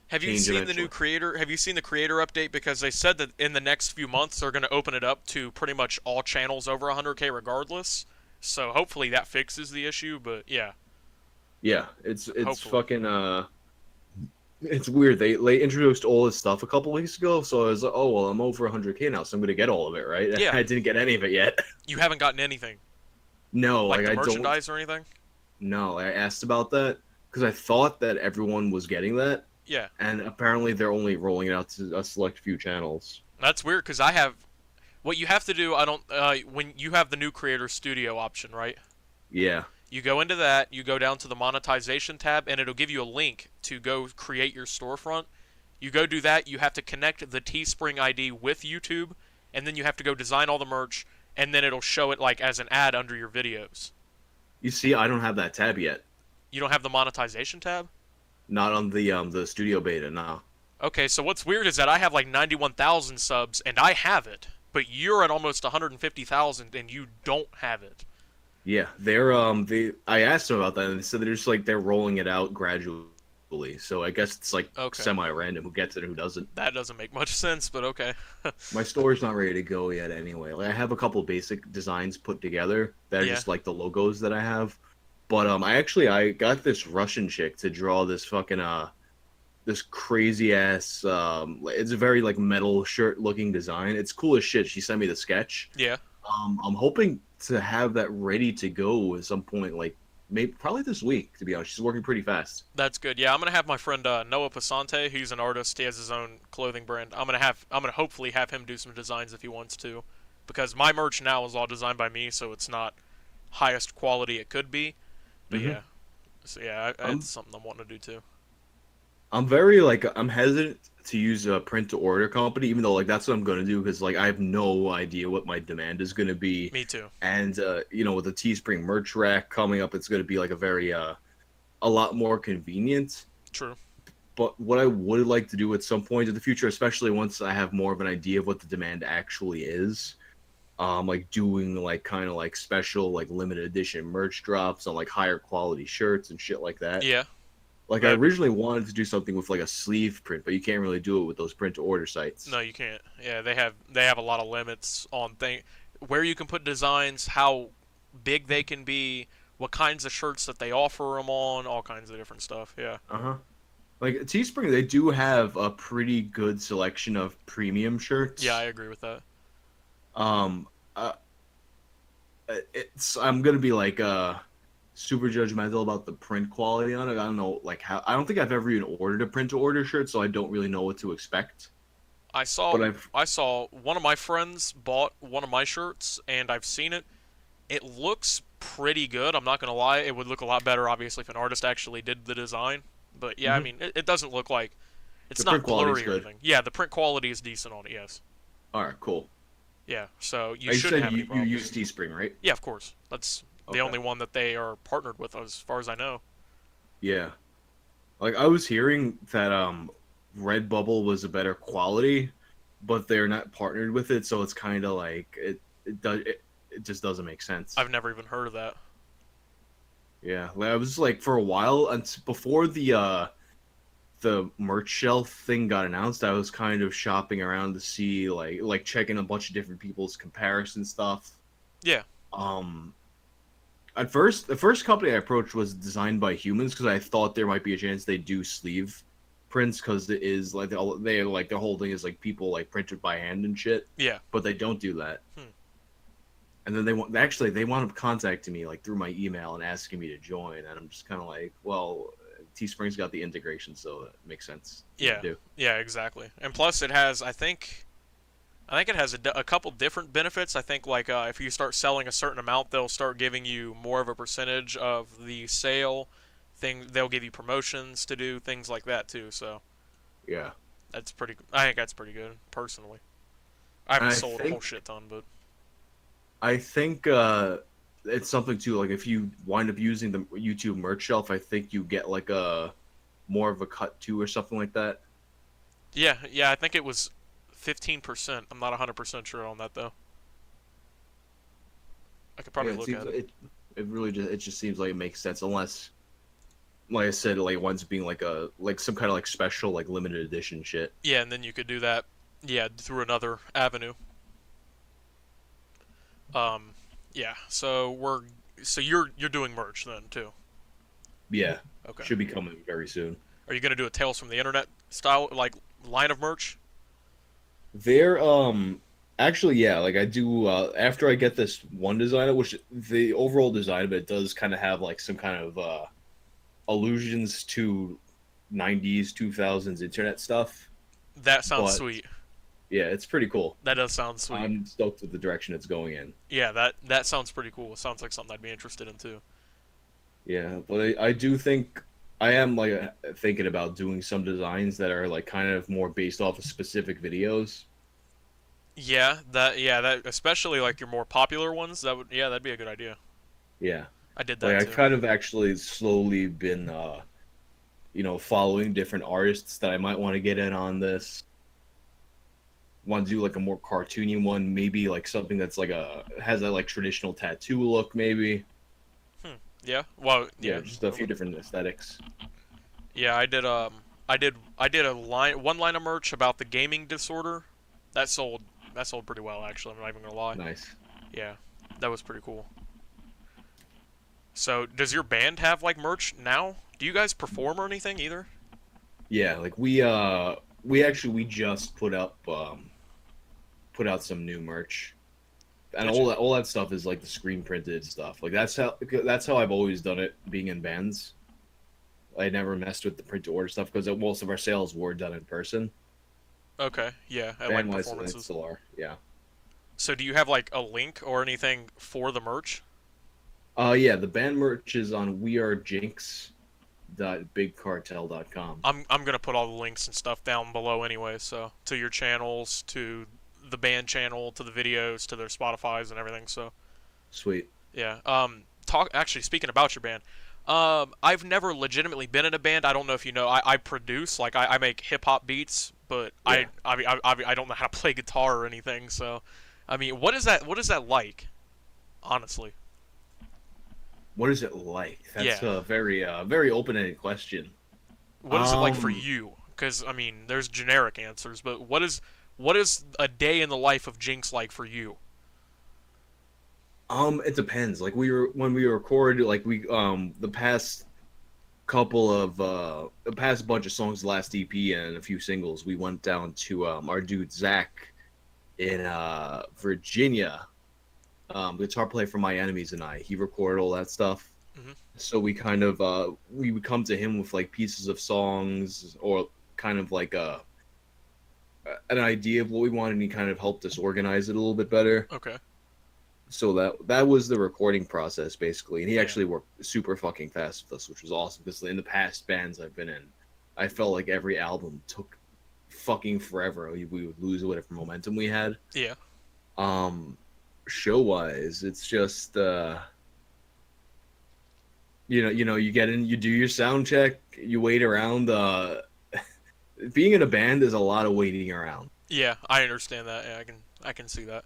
have you seen the new creator? Have you seen the creator update? Because they said that in the next few months they're going to open it up to pretty much all channels over 100K regardless. So hopefully that fixes the issue. But yeah. Yeah, it's fucking It's weird. They introduced all this stuff a couple weeks ago, so I was like, oh well, I'm over 100K now, so I'm gonna get all of it, right? Yeah, I didn't get any of it yet. you haven't gotten anything No, like like the I don't. merchandise or anything. No, I asked about that because I thought that everyone was getting that, Yeah, and apparently they're only rolling it out to a select few channels. that's weird because I have. What you have to do, I don't. When you have the new Creator Studio option, right? Yeah. You go into that, you go down to the monetization tab, and it'll give you a link to go create your storefront. You go do that, you have to connect the Teespring ID with YouTube, and then you have to go design all the merch, and then it'll show it like as an ad under your videos. You see, I don't have that tab yet. You don't have the monetization tab? Not on the studio beta, no. Okay, so what's weird is that I have like 91,000 subs, and I have it, but you're at almost 150,000, and you don't have it. Yeah, they I asked them about that and they said they're just like they're rolling it out gradually. So I guess it's like Okay. semi-random who gets it and who doesn't. That doesn't make much sense, but okay. My store's not ready to go yet anyway. Like I have a couple basic designs put together that are Yeah. just like the logos that I have. But I got this Russian chick to draw this fucking this crazy ass it's a very like metal shirt looking design. It's cool as shit. She sent me the sketch. Yeah. I'm hoping to have that ready to go at some point, like maybe probably this week. To be honest, she's working pretty fast. That's good. Yeah, I'm gonna have my friend Noah Pasante. He's an artist. He has his own clothing brand. I'm gonna hopefully have him do some designs if he wants to, because my merch now is all designed by me, so it's not highest quality it could be. But hmm yeah, so yeah, I'm it's something I'm wanting to do too. I'm very like I'm hesitant to use a print to order company, even though like that's what I'm gonna do because like I have no idea what my demand is gonna be, Me too. and with the Teespring merch rack coming up, it's gonna be like a very a lot more convenient. True. But what I would like to do at some point in the future, especially once I have more of an idea of what the demand actually is, like doing like kind of like special like limited edition merch drops on like higher quality shirts and shit like that. Yeah. Like I That, originally wanted to do something with like a sleeve print, but you can't really do it with those print to order sites. no, you can't. Yeah, they have a lot of limits on where you can put designs, how big they can be, what kinds of shirts that they offer them on, all kinds of different stuff. Yeah. Uh-huh. Like Teespring, they do have a pretty good selection of premium Yeah, I shirts. agree with that. Um, uh, it's I'm gonna be like super judgmental about the print quality on it. I don't know like how I don't think I've ever even ordered a print to order shirt, so I don't really know what to expect. I saw But I've I saw one of my friends bought one of my shirts and I've seen it. It looks pretty good. I'm not gonna lie. It would look a lot better obviously if an artist actually did the design. But yeah, I mhm. mean it doesn't look like The it's print not quality is blurry or good. anything. Yeah, the print quality is decent on it. Yes. All right, cool. Yeah. So you You shouldn't said have any you use problems. Teespring, right? Yeah, of course. That's the Okay. only one that they are partnered with as far as I know. Yeah. Like I was hearing that Redbubble was a better quality, but they're not partnered with it, so it's kind of like it just doesn't make sense. I've never even heard of that. Yeah, like, I was like for a while and before the merch shelf thing got announced, I was kind of shopping around to see like checking a bunch of different people's comparison stuff. Yeah. Um at first, the first company I approached was designed by humans because I thought there might be a chance they do sleeve prints because it is like they like their whole thing is like people like printed by hand and shit, Yeah. but they don't do that. Hmm. And then they wound up contacting me like through my email and asking me to join, and I'm just kind of like, well, Teespring's got the integration, so it makes sense to Yeah. do. Yeah, exactly. And plus it has I think it has a couple different benefits. I think like if you start selling a certain amount, they'll start giving you more of a percentage of the sale. They'll give you promotions to do things like that too. So Yeah, that's pretty. I think that's pretty good personally. I and haven't sold a whole shit ton, but I think it's something too. Like if you wind up using the YouTube merch shelf, I think you get like a more of a cut too or something like that. yeah, yeah. I think it was 15%. I'm not 100% sure on that though. I could Yeah, probably it look seems at it. it really just seems like it makes sense unless, like I said, like one's being like a like some kind of like special like limited edition shit. Yeah, and then you could do that. Yeah, through another avenue. Um, yeah. So you're doing merch then too. Yeah, Okay. should be coming very soon. Are you gonna do a Tales from the Internet style like line of merch? They're actually, yeah, like I do after I get this one design, which the overall design of it does kind of have like some kind of allusions to 90s 2000s internet stuff, That sounds but sweet. yeah, it's pretty cool. That does sound sweet. I'm stoked with the direction it's going in. Yeah, that sounds pretty cool. It sounds like something I'd be interested in too. Yeah, but I do think I am like thinking about doing some designs that are like kind of more based off of specific videos. Yeah, that especially like your more popular ones. That'd be a good idea. Yeah. I did Like that I too. kind of actually slowly been following different artists that I might want to get in on this. Want to do like a more cartoony one, maybe like something that's like a has that like traditional tattoo look, maybe. Yeah. Well, Yeah, yeah. just a few different aesthetics. Yeah, I did one line of merch about the gaming disorder. That sold that sold pretty well actually. I'm not even gonna lie. Nice. Yeah, that was pretty cool. So, does your band have like merch now? Do you guys perform or anything either? Yeah, like we just put out some new merch. And Did you? all that stuff is like the screen printed stuff. Like that's how I've always done it being in bands. I never messed with the print to order stuff because most of our sales were done in person. Okay, yeah, at like Band wise, they performances. still are. Yeah. So, do you have like a link or anything for the merch? Yeah. The band merch is on wearejinx.bigcartel.com. I'm gonna put all the links and stuff down below anyway. So, to your channels, to the band channel, to the videos, to their Spotify's and everything. So, Sweet. yeah. Actually, speaking about your band, I've never legitimately been in a band. I don't know if you know. I produce, like, I make hip hop beats, but Yeah. I don't know how to play guitar or anything. So, I mean, what is that like? Honestly, What is it like? yeah. That's a very open ended question. What is it like for Um, you? Because I mean, there's generic answers, but what is a day in the life of Jinx like for you? it depends. Like when we record, like the past bunch of songs, the last EP and a few singles, we went down to our dude Zach in Virginia, guitar player for My Enemies and I. He recorded all that stuff. Hmm. So we kind of we would come to him with like pieces of songs or kind of like an idea of what we wanted, and he kind of helped us organize it a little bit better. Okay. So that was the recording process basically, and he Yeah. actually worked super fucking fast with us, which was awesome because in the past bands I've been in, I felt like every album took fucking forever. We would lose whatever momentum we had. Yeah. Um, Show wise, it's just you get in, you do your sound check, you wait around. Being in a band is a lot of waiting around. Yeah. I understand that. Yeah, I can see that.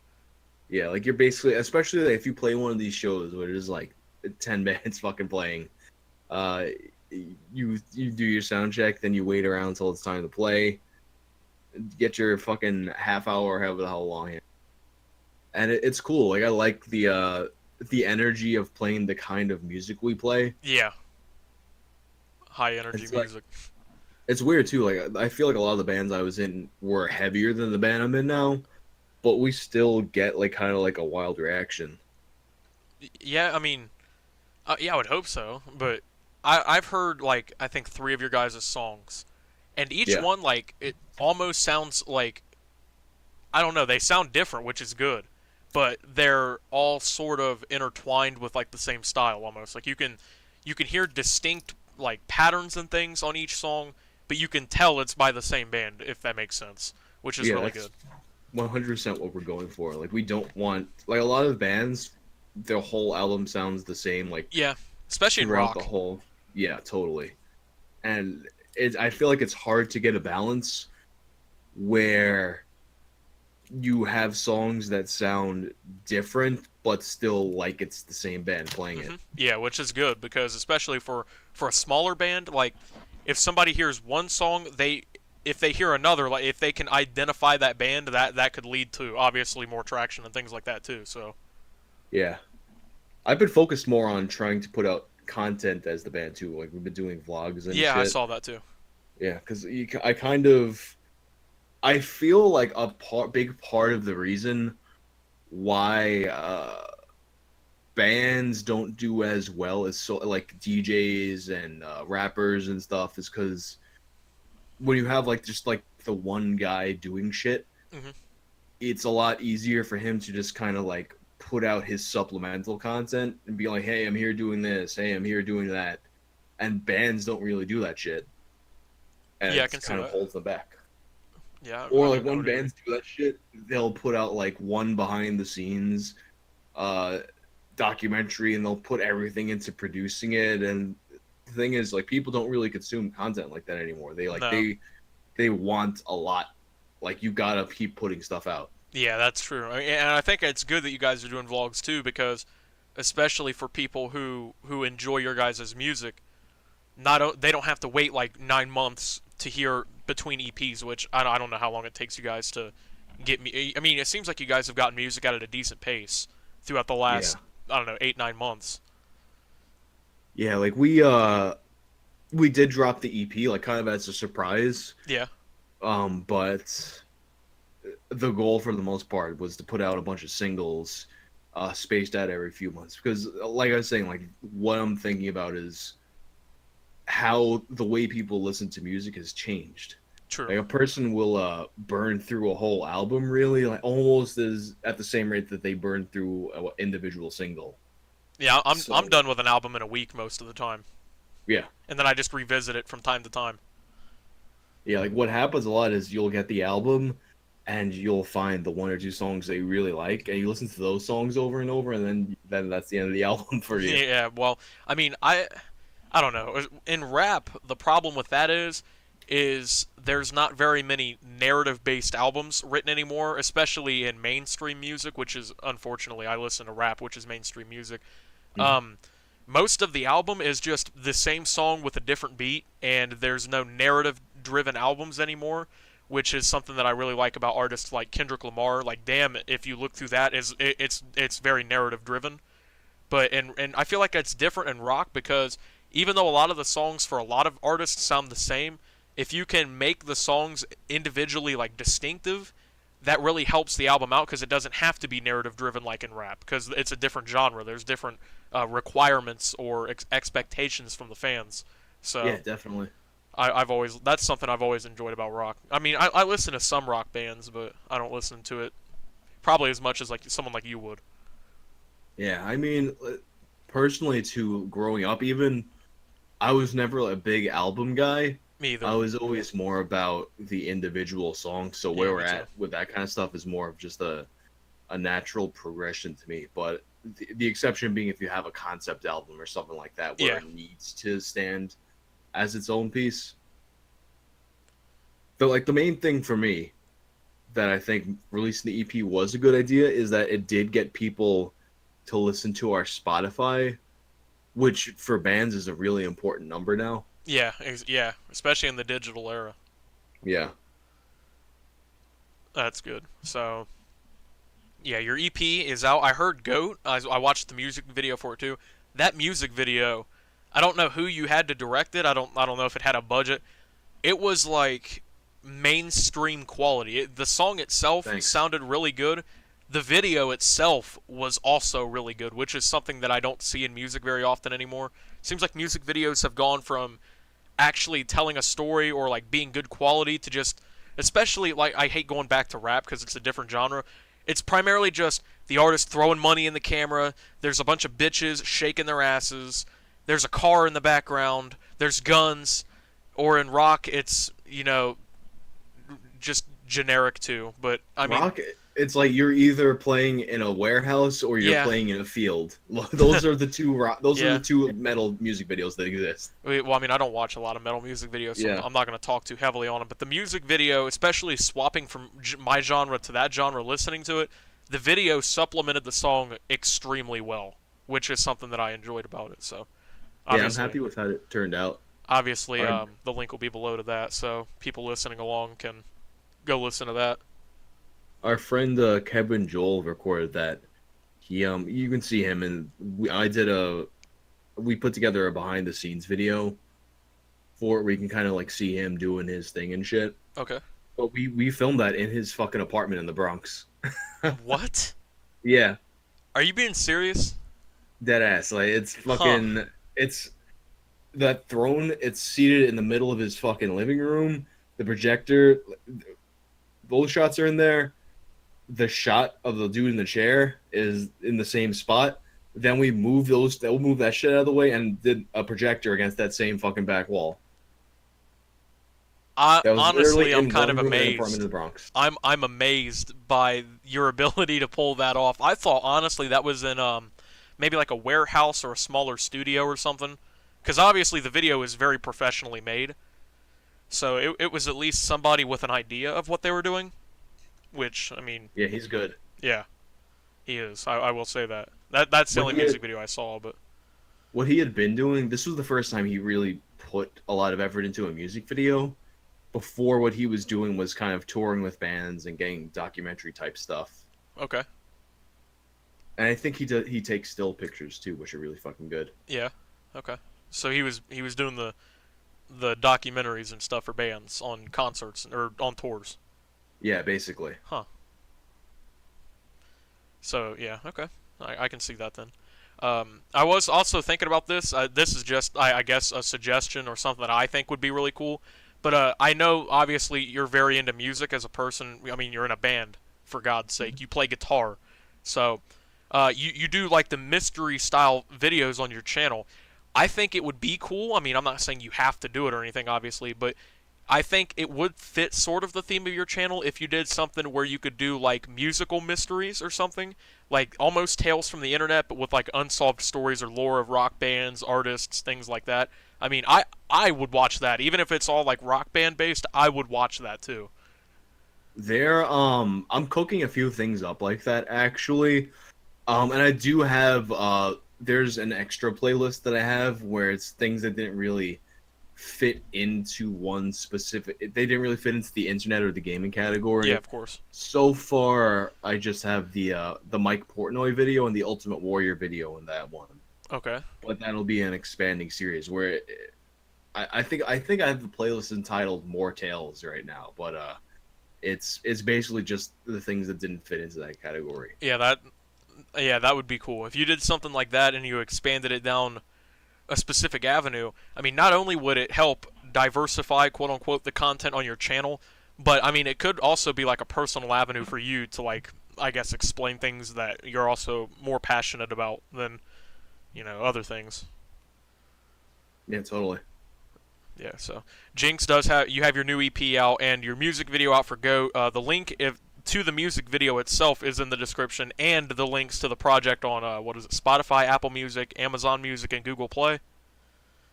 Yeah, like you're basically, especially like if you play one of these shows where there's like 10 bands fucking playing, uh, you do your sound check, then you wait around until it's time to play, get your fucking half hour, however the hell long, and it's cool. Like I like the energy of playing the kind of music we play. Yeah. High energy It's like music. it's weird too. Like I feel like a lot of the bands I was in were heavier than the band I'm in now, but we still get like kind of like a wild reaction. Yeah. I mean, yeah, I would hope so. But I've heard like I think three of your guys' songs, and each Yeah, one like it almost sounds like I don't know. They sound different, which is good, but they're all sort of intertwined with like the same style almost. Like you can hear distinct like patterns and things on each song, but you can tell it's by the same band if that makes sense, which is yeah, really that's good. 100% what we're going for. Like we don't want like a lot of bands, their whole album sounds the same like Yeah, especially in throughout the rock. whole. Yeah, totally. And I feel like it's hard to get a balance where you have songs that sound different but still like it's the same band playing it. Yeah, which is good because especially for a smaller band, like if somebody hears one song, they if they hear another, like if they can identify that band, that could lead to obviously more traction and things like that too. So Yeah. I've been focused more on trying to put out content as the band too. Like we've been doing vlogs and yeah, I shit. saw that too. Yeah, because I kind of I feel like big part of the reason why bands don't do as well as like DJs and rappers and stuff is because when you have like just like the one guy doing shit, Hmm. it's a lot easier for him to just kind of like put out his supplemental content and be like, "Hey, I'm here doing this. Hey, I'm here doing that." And bands don't really do that shit, and Yeah, I it can see kind of that. holds them back. Yeah, Or I like mean, I when would agree. bands do that shit, they'll put out like one behind the scenes uh documentary and they'll put everything into producing it. And the thing is, like, people don't really consume content like that anymore. No. They want a lot. Like, you gotta keep putting stuff out. Yeah, that's true. And I think it's good that you guys are doing vlogs too, because especially for people who enjoy your guys' music, they don't have to wait like 9 months to hear between EPs, which I don't know how long it takes you guys to get me. I mean, it seems like you guys have gotten music out at a decent pace throughout the Yeah. last, I don't know, 8 9 months. Yeah, like we did drop the EP like kind of as a surprise. Yeah. But the goal for the most part was to put out a bunch of singles spaced out every few months because like I was saying, like what I'm thinking about is how the way people listen to music has changed. True. Like a person will burn through a whole album really like almost as at the same rate that they burn through an individual single. Yeah, I'm So done with an album in a week most of the time, yeah, and then I just revisit it from time to time. yeah. Like what happens a lot is you'll get the album and you'll find the one or two songs that you really like and you listen to those songs over and over and then that's the end of the album for you. Yeah, well, I mean, I don't know. In rap, the problem with that is there's not very many narrative-based albums written anymore, especially in mainstream music, which is unfortunately I listen to rap, which is mainstream music. Mhm. Um, Most of the album is just the same song with a different beat, and there's no narrative-driven albums anymore, which is something that I really like about artists like Kendrick Lamar. Like, damn, if you look through that, it's very narrative-driven. But and I feel like that's different in rock because even though a lot of the songs for a lot of artists sound the same, if you can make the songs individually like distinctive, that really helps the album out because it doesn't have to be narrative driven like in rap because it's a different genre. There's different requirements or expectations from the fans. Yeah, So definitely. I've always that's something I've always enjoyed about rock. I mean, I listen to some rock bands, but I don't listen to it probably as much as like someone like you would. Yeah, I mean, personally, too, growing up, even I was never a big album guy. Me I either. was always more about the individual songs. So where Yeah, we're me too. at with that kind of stuff is more of just a natural progression to me. But the exception being if you have a concept album or something like that where Yeah. it needs to stand as its own piece. But like the main thing for me that I think releasing the EP was a good idea is that it did get people to listen to our Spotify, which for bands is a really important number now. Yeah, yeah, especially in the digital era. Yeah. That's good. So, yeah, your EP is out. I heard Goat. I watched the music video for it too. That music video, I don't know who you had to direct it. I don't know if it had a budget. It was like mainstream quality. The song itself Thanks. sounded really good. The video itself was also really good, which is something that I don't see in music very often anymore. Seems like music videos have gone from actually telling a story or like being good quality to just especially like I hate going back to rap because it's a different genre. It's primarily just the artist throwing money in the camera. There's a bunch of bitches shaking their asses. There's a car in the background. There's guns. Or in rock, it's just generic too. But I mean, Rock, it's like you're either playing in a warehouse or you're yeah, playing in a field. Those are the two those are the yeah. two metal music videos that exist. Well, I mean, I don't watch a lot of metal music videos, so Yeah. I'm not going to talk too heavily on it. But the music video, especially swapping from my genre to that genre, listening to it, the video supplemented the song extremely well, which is something that I enjoyed about it. So Yeah, I'm obviously, happy with how it turned out. obviously, Our the link will be below to that, so people listening along can go listen to that. our friend Kevin Joel recorded that. He you can see him and we put together a behind the scenes video for it where you can kind of like see him doing his thing and shit. Okay. But we filmed that in his fucking apartment in the Bronx. What? Yeah, Are you being serious? dead ass. Like it's Huh. fucking it's that throne. It's seated in the middle of his fucking living room. The projector, both shots are in there. The shot of the dude in the chair is in the same spot. Then we move those. They'll move that shit out of the way and did a projector against that same fucking back wall. I That was honestly, literally I'm in kind one of room in an apartment in amazed. the Bronx. I'm amazed by your ability to pull that off. I thought honestly that was in maybe like a warehouse or a smaller studio or something. Because obviously the video is very professionally made. So it was at least somebody with an idea of what they were doing. Which, I mean, Yeah, he's good. yeah, he is. I will say that. That's the What only he had, music video I saw, but what he had been doing. This was the first time he really put a lot of effort into a music video. Before, what he was doing was kind of touring with bands and getting documentary type stuff. okay. And I think he takes still pictures too, which are really fucking good. Yeah. Okay. So he was doing the documentaries and stuff for bands on concerts or on tours. Yeah, basically. Huh. So yeah, okay, I can see that then. I was also thinking about this. This is just, I guess, a suggestion or something that I think would be really cool. But I know obviously you're very into music as a person. I mean, you're in a band, for God's sake. You play guitar, so you do like the mystery style videos on your channel. I think it would be cool. I mean, I'm not saying you have to do it or anything, obviously, but I think it would fit sort of the theme of your channel if you did something where you could do like musical mysteries or something, like almost Tales from the Internet, but with like unsolved stories or lore of rock bands, artists, things like that. I mean, I would watch that even if it's all like rock band based. I would watch that too. I'm cooking a few things up like that actually. And I do have there's an extra playlist that I have where it's things that didn't really fit into one specific, they didn't really fit into the internet or the gaming Yeah, category. of course. So far I just have the Mike Portnoy video and the Ultimate Warrior video in that one. Okay. But that'll be an expanding series where I think I have the playlist entitled More Tales right now, but it's basically just the things that didn't fit into that category. Yeah, that would be cool if you did something like that and you expanded it down a specific avenue. I mean, not only would it help diversify, quote unquote, the content on your channel, but I mean, it could also be like a personal avenue for you to, like, I guess, explain things that you're also more passionate about than, other things. Yeah, totally. Yeah, so Jinx does have, you have your new EP out and your music video out for Go. The link to the music video itself is in the description, and the links to the project on what is it, Spotify, Apple Music, Amazon Music, and Google Play.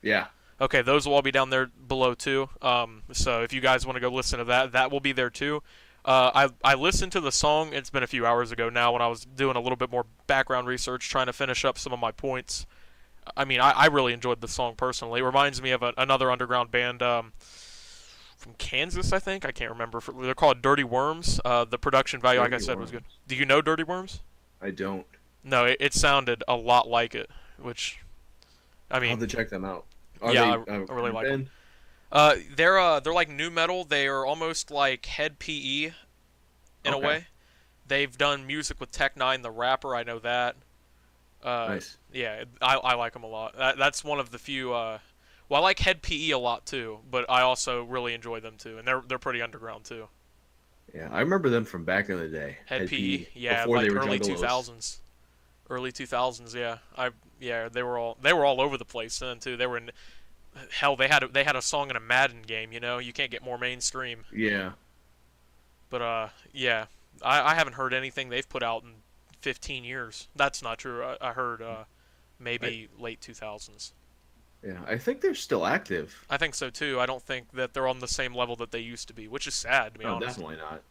Yeah. Okay, those will all be down there below too. So if you guys want to go listen to that, that will be there too. I listened to the song. It's been a few hours ago now when I was doing a little bit more background research, trying to finish up some of my points. I mean, I really enjoyed the song personally. It reminds me of another underground band from Kansas, I think. I can't remember. They're called Dirty Worms. The production value, like I Dirty said, was good. Worms. Do you know Dirty Worms? I don't. No, it sounded a lot like it, which, I I'll have mean, to check them out. Are yeah, they I really like them. band? They're like new metal. They are almost like Head PE in a Okay. way. They've done music with Tech Nine, the rapper. I know that. Nice. Yeah, I like them a lot. That's one of the few. Well, I like Head PE a lot too, but I also really enjoy them too, and they're pretty underground too. Yeah, I remember them from back in the day. Head Head PE, PE, yeah, before they like were early two Juggalos. thousands, early 2000s. Yeah, they were all over the place then too. They were in, hell, they had a song in a Madden game. You can't get more mainstream. Yeah. But yeah, I haven't heard anything they've put out in 15 years. That's not true. I heard I, maybe late 2000s. yeah, I think they're still active. I think so too. I don't think that they're on the same level that they used to be, which is sad to be No, honest. definitely not.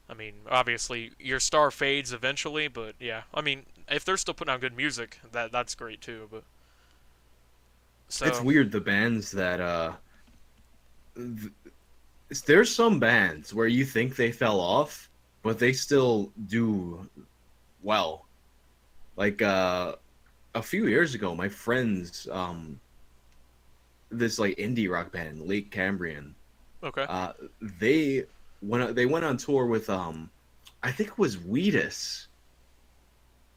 I mean, obviously your star fades eventually, but yeah. I mean, if they're still putting out good music, that's great too. But It's so weird the bands that th- there's some bands where you think they fell off, but they still do well. Like a few years ago, my friends this like indie rock band, Lake Cambrian. Okay. Uh, they went on tour with I think it was Wheatus.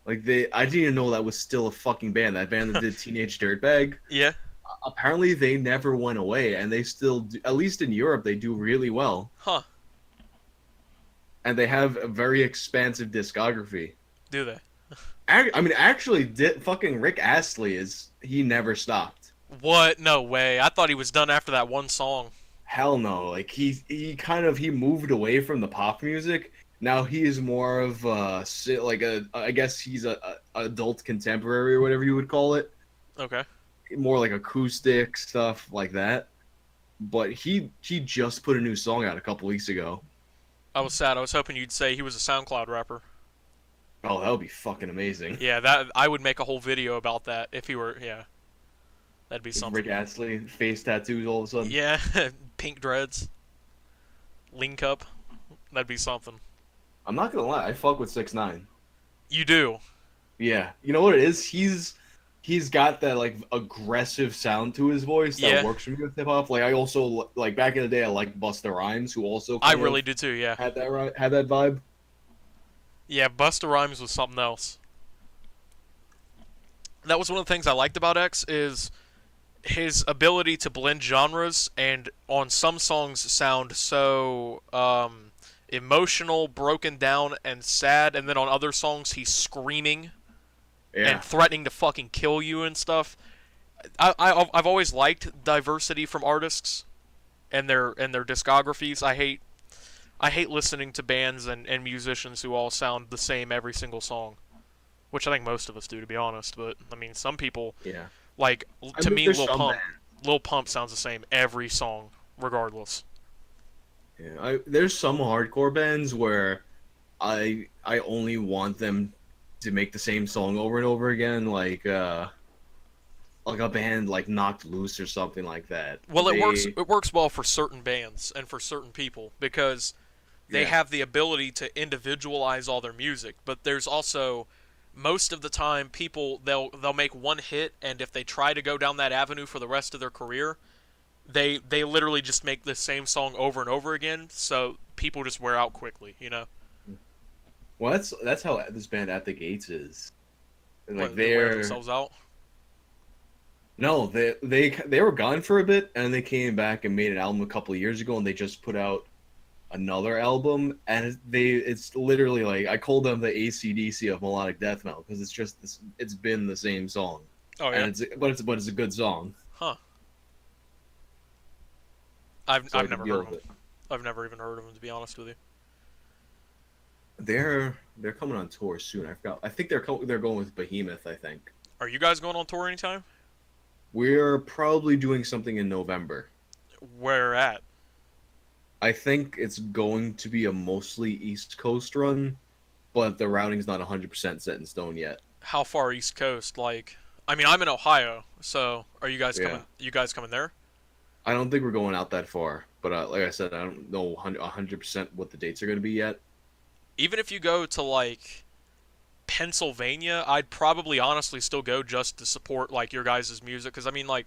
Like I didn't even know that was still a fucking band. That band that did Teenage Dirtbag. Yeah. Apparently they never went away, and they still do, at least in Europe they do really well. Huh. And they have a very expansive discography. Do they? I mean, actually, fucking Rick Astley he never stopped. What? No way. I thought he was done after that one song. Hell no. Like he moved away from the pop music. Now he is more of like I guess he's a adult contemporary or whatever you would call it. Okay. More like acoustic stuff like that. But he just put a new song out a couple weeks ago. I was sad. I was hoping you'd say he was a SoundCloud rapper. Oh, that would be fucking amazing. Yeah, that I would make a whole video about that if he were. Yeah, that'd be something. Rick Astley, face tattoos all of a sudden. Yeah, pink dreads, lean cup. That'd be something. I'm not gonna lie, I fuck with 6ix9ine. You do. Yeah, you know what it is? He's got that like aggressive sound to his voice that works for me with hip hop. Like I also like back in the day, I liked Busta Rhymes, who also I really do too. Yeah. had that vibe. Yeah, Busta Rhymes was something else. That was one of the things I liked about X is his ability to blend genres, and on some songs sound so emotional, broken down, and sad, and then on other songs he's screaming and threatening to fucking kill you and stuff. I've always liked diversity from artists and their discographies. I hate listening to bands and musicians who all sound the same every single song, which I think most of us do, to be honest. But I mean, some people, like to me, Lil Pump sounds the same every song, regardless. Yeah, there's some hardcore bands where I only want them to make the same song over and over again, like a band like Knocked Loose or something like that. Well, it works well for certain bands and for certain people because they have the ability to individualize all their music, but there's also most of the time people they'll make one hit, and if they try to go down that avenue for the rest of their career, they literally just make the same song over and over again, so people just wear out quickly, you know. Well, that's how this band At the Gates is. Like they wear themselves out. No, they were gone for a bit, and they came back and made an album a couple of years ago, and they just put out another album, and it's literally like I called them the AC/DC of melodic death metal because it's just it's been the same song. Oh yeah, and it's a good song. Huh. I've never heard of them. I've never even heard of them, to be honest with you. They're coming on tour soon. I forgot. I think they're going with Behemoth. I think. Are you guys going on tour anytime? We're probably doing something in November. Where at? I think it's going to be a mostly East Coast run, but the routing's not 100% set in stone yet. How far East Coast? Like, I mean, I'm in Ohio, so are you guys coming? You guys coming there? I don't think we're going out that far, but like I said, I don't know 100% what the dates are going to be yet. Even if you go to like Pennsylvania, I'd probably honestly still go just to support like your guys' music, because I mean, like,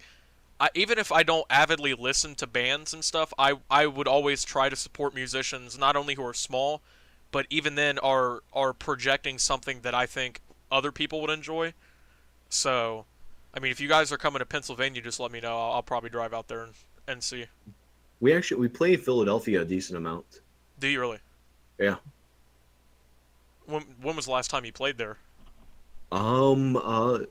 even if I don't avidly listen to bands and stuff, I would always try to support musicians, not only who are small, but even then are projecting something that I think other people would enjoy. So, I mean, if you guys are coming to Pennsylvania, just let me know. I'll probably drive out there and see. We play Philadelphia a decent amount. Do you really? Yeah. When was the last time you played there? A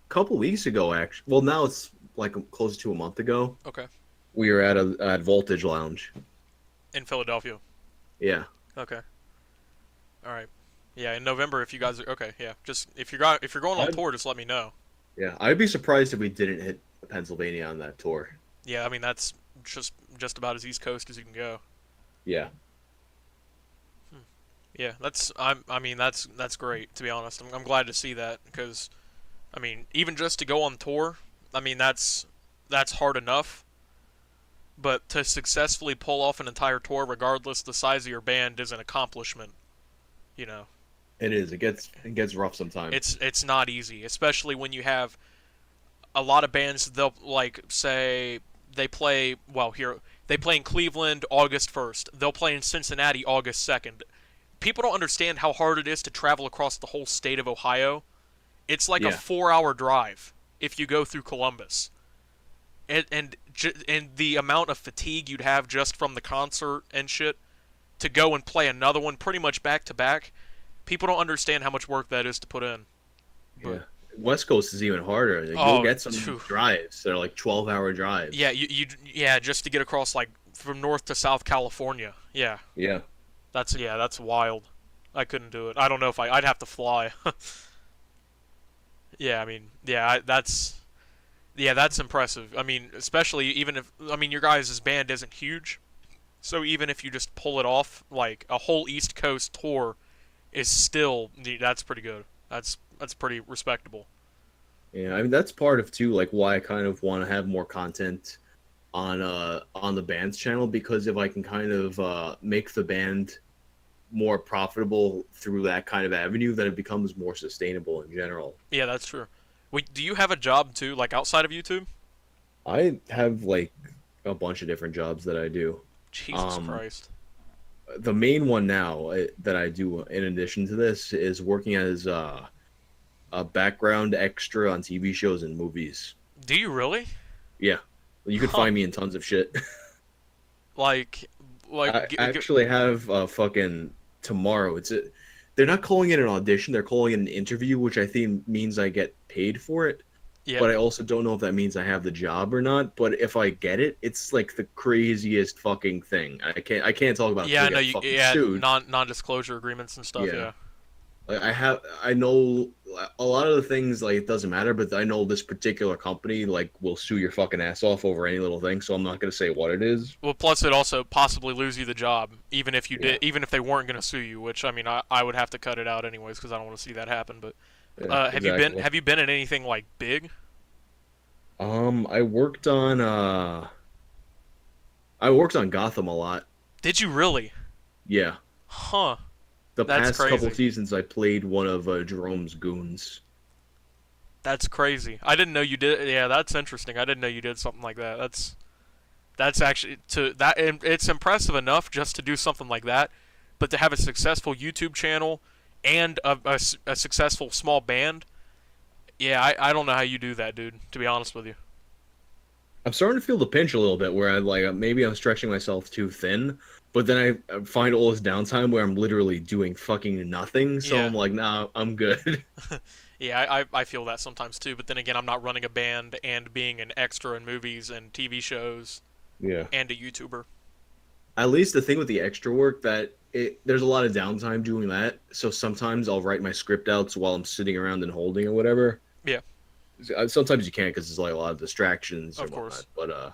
couple weeks ago, actually. Well, now it's like close to a month ago. Okay. We were at Voltage Lounge. In Philadelphia. Yeah. Okay. All right. Yeah, in November, if you guys are okay, yeah. Just if you're going on tour, just let me know. Yeah, I'd be surprised if we didn't hit Pennsylvania on that tour. Yeah, I mean that's just about as East Coast as you can go. Yeah. Yeah, that's great, to be honest. I'm glad to see that because, I mean, even just to go on tour, I mean that's hard enough. But to successfully pull off an entire tour, regardless the size of your band, is an accomplishment. You know. It is. It gets rough sometimes. It's not easy, especially when you have a lot of bands, they'll like say they play they play in Cleveland August 1st. They'll play in Cincinnati August 2nd. People don't understand how hard it is to travel across the whole state of Ohio. It's like a Yeah. 4-hour drive if you go through Columbus. And the amount of fatigue you'd have just from the concert and shit to go and play another one pretty much back to back. People don't understand how much work that is to put in. Yeah. But West Coast is even harder. Like, oh, you'll get some phew. drives that are like 12-hour drives. Yeah, yeah, just to get across like from North to South California. Yeah, Yeah. that's wild. I couldn't do it. I don't know if I'd have to fly. Yeah, I mean, that's impressive. I mean, especially even if your guys' band isn't huge, so even if you just pull it off, like a whole East Coast tour is still that's pretty good. That's pretty respectable. Yeah, I mean that's part of too, like why I kind of want to have more content on the band's channel, because if I can kind of make the band more profitable through that kind of avenue, then it becomes more sustainable in general. Yeah, that's true. Wait, do you have a job too, like outside of YouTube? I have like a bunch of different jobs that I do. Jesus Um, Christ. the main one now that I do in addition to this is working as a background extra on TV shows and movies. Do you really? Yeah, you could Huh. find me in tons of shit. Like, I like, actually have fucking tomorrow. They're not calling it an audition. They're calling it an interview, which I think means I get paid for it. yeah, But I also don't know if that means I have the job or not. But if I get it, it's like the craziest fucking thing. I can't talk about it yeah, until no, I get fucking yeah, sued. non-disclosure agreements and stuff. Yeah. Yeah. Like I know a lot of the things, like it doesn't matter, but I know this particular company like will sue your fucking ass off over any little thing, so I'm not gonna say what it is. Well, plus it also possibly lose you the job, even if you Yeah, did, even if they weren't going to sue you. Which I mean, I would have to cut it out anyways because I don't want to see that happen. But yeah, have you been exactly. have you been in anything like big? I worked on Gotham a lot. Did you really? Yeah, Huh. the That's past couple crazy. seasons I played one of Jerome's goons. That's crazy. I didn't know you did. Yeah, that's interesting. I didn't know you did something like that. That's actually it's impressive enough just to do something like that, but to have a successful YouTube channel and a successful small band. Yeah, I don't know how you do that, dude. To be honest with you. I'm starting to feel the pinch a little bit, where I like maybe I'm stretching myself too thin, but then I find all this downtime where I'm literally doing fucking nothing. So Yeah. I'm like, nah, I'm good. Yeah, I feel that sometimes too, but then again, I'm not running a band and being an extra in movies and TV shows Yeah. and a YouTuber. At least the thing with the extra work that there's a lot of downtime doing that. So sometimes I'll write my script outs while I'm sitting around and holding or whatever. Yeah, Sometimes you can't because there's like a lot of distractions of and whatnot. course.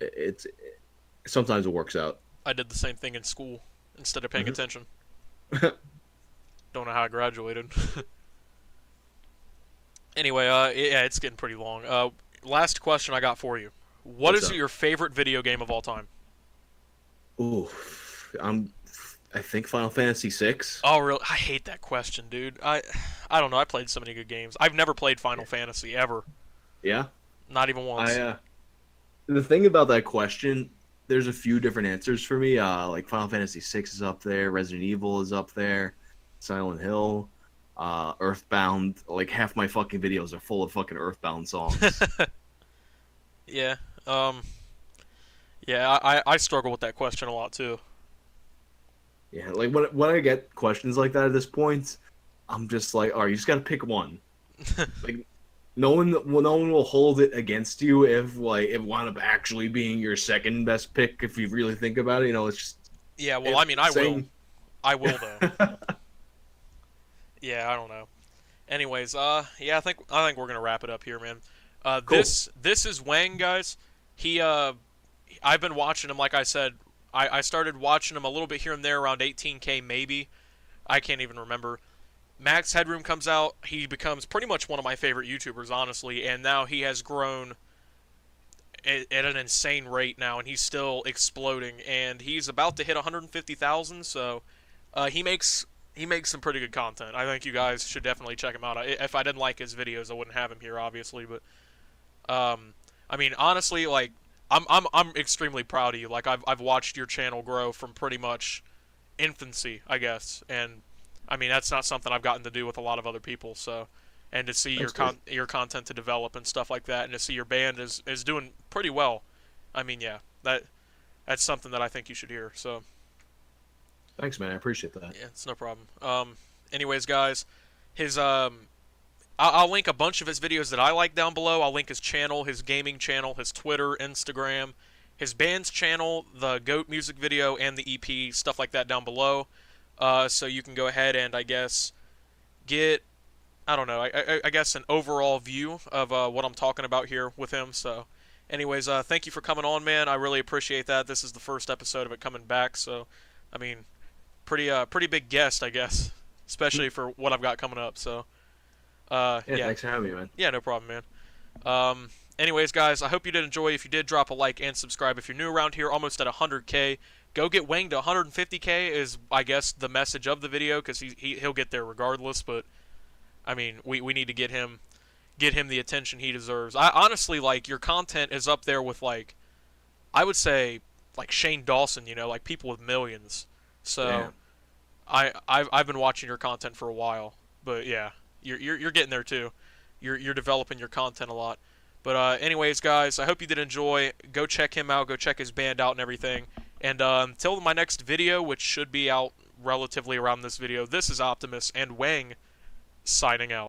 But sometimes it works out. I did the same thing in school instead of paying Mhm. attention. Don't know how I graduated. Anyway, yeah, it's getting pretty long. Last question I got for you. What What's is up? your favorite video game of all time? Ooh, I think Final Fantasy VI. Oh, really? I hate that question, dude. I don't know. I played so many good games. I've never played Final Fantasy ever. Yeah. Not even once. The thing about that question, there's a few different answers for me. Like Final Fantasy VI is up there, Resident Evil is up there, Silent Hill, Earthbound. Like half my fucking videos are full of fucking Earthbound songs. Yeah. Um. Yeah. I struggle with that question a lot too. Yeah, like when I get questions like that at this point, I'm just like, all right, you just gotta pick one. Like no one will hold it against you if like it wound up actually being your second best pick if you really think about it. You know, it's just Yeah. Well, I mean, I will. saying. I will though. Yeah. I don't know. Anyways, yeah, I think we're gonna wrap it up here, man. Cool. This is Whang, guys. I've been watching him, like I said. I started watching him a little bit here and there, around 18K maybe. I can't even remember. Max Headroom comes out. He becomes pretty much one of my favorite YouTubers, honestly, and now he has grown at an insane rate now, and he's still exploding. And he's about to hit 150,000, so he makes he makes some pretty good content. I think you guys should definitely check him out. If I didn't like his videos, I wouldn't have him here, obviously. But I mean, honestly, like I'm extremely proud of you. Like I've watched your channel grow from pretty much infancy, I guess, and I mean that's not something I've gotten to do with a lot of other people. So, and to see Thanks, dude. your content to develop and stuff like that, and to see your band is doing pretty well. I mean, yeah, that's something that I think you should hear. So, Thanks, man. I appreciate that. yeah, it's no problem. Anyways, guys, his I'll link a bunch of his videos that I like down below. I'll link his channel, his gaming channel, his Twitter, Instagram, his band's channel, the Goat music video, and the EP, stuff like that down below. So you can go ahead and, I guess, get, I don't know, I guess an overall view of what I'm talking about here with him. So, anyways, thank you for coming on, man. I really appreciate that. This is the first episode of it coming back. So, I mean, pretty big guest, I guess, especially for what I've got coming up. So. Yeah, Yeah, thanks for having me, man. yeah, no problem, man. Anyways, guys, I hope you did enjoy. If you did, drop a like and subscribe. If you're new around here, almost at 100K, go get Whang to 150K is, I guess, the message of the video, because he'll get there regardless. But I mean, we need to get him the attention he deserves. I honestly, like, your content is up there with, like, I would say, like Shane Dawson, like people with millions. So Damn. I've been watching your content for a while, but yeah, you're getting there too. You're developing your content a lot. But anyways, guys, I hope you did enjoy. Go check him out. Go check his band out and everything. And until my next video, which should be out relatively around this video, this is Optimus and Whang signing out.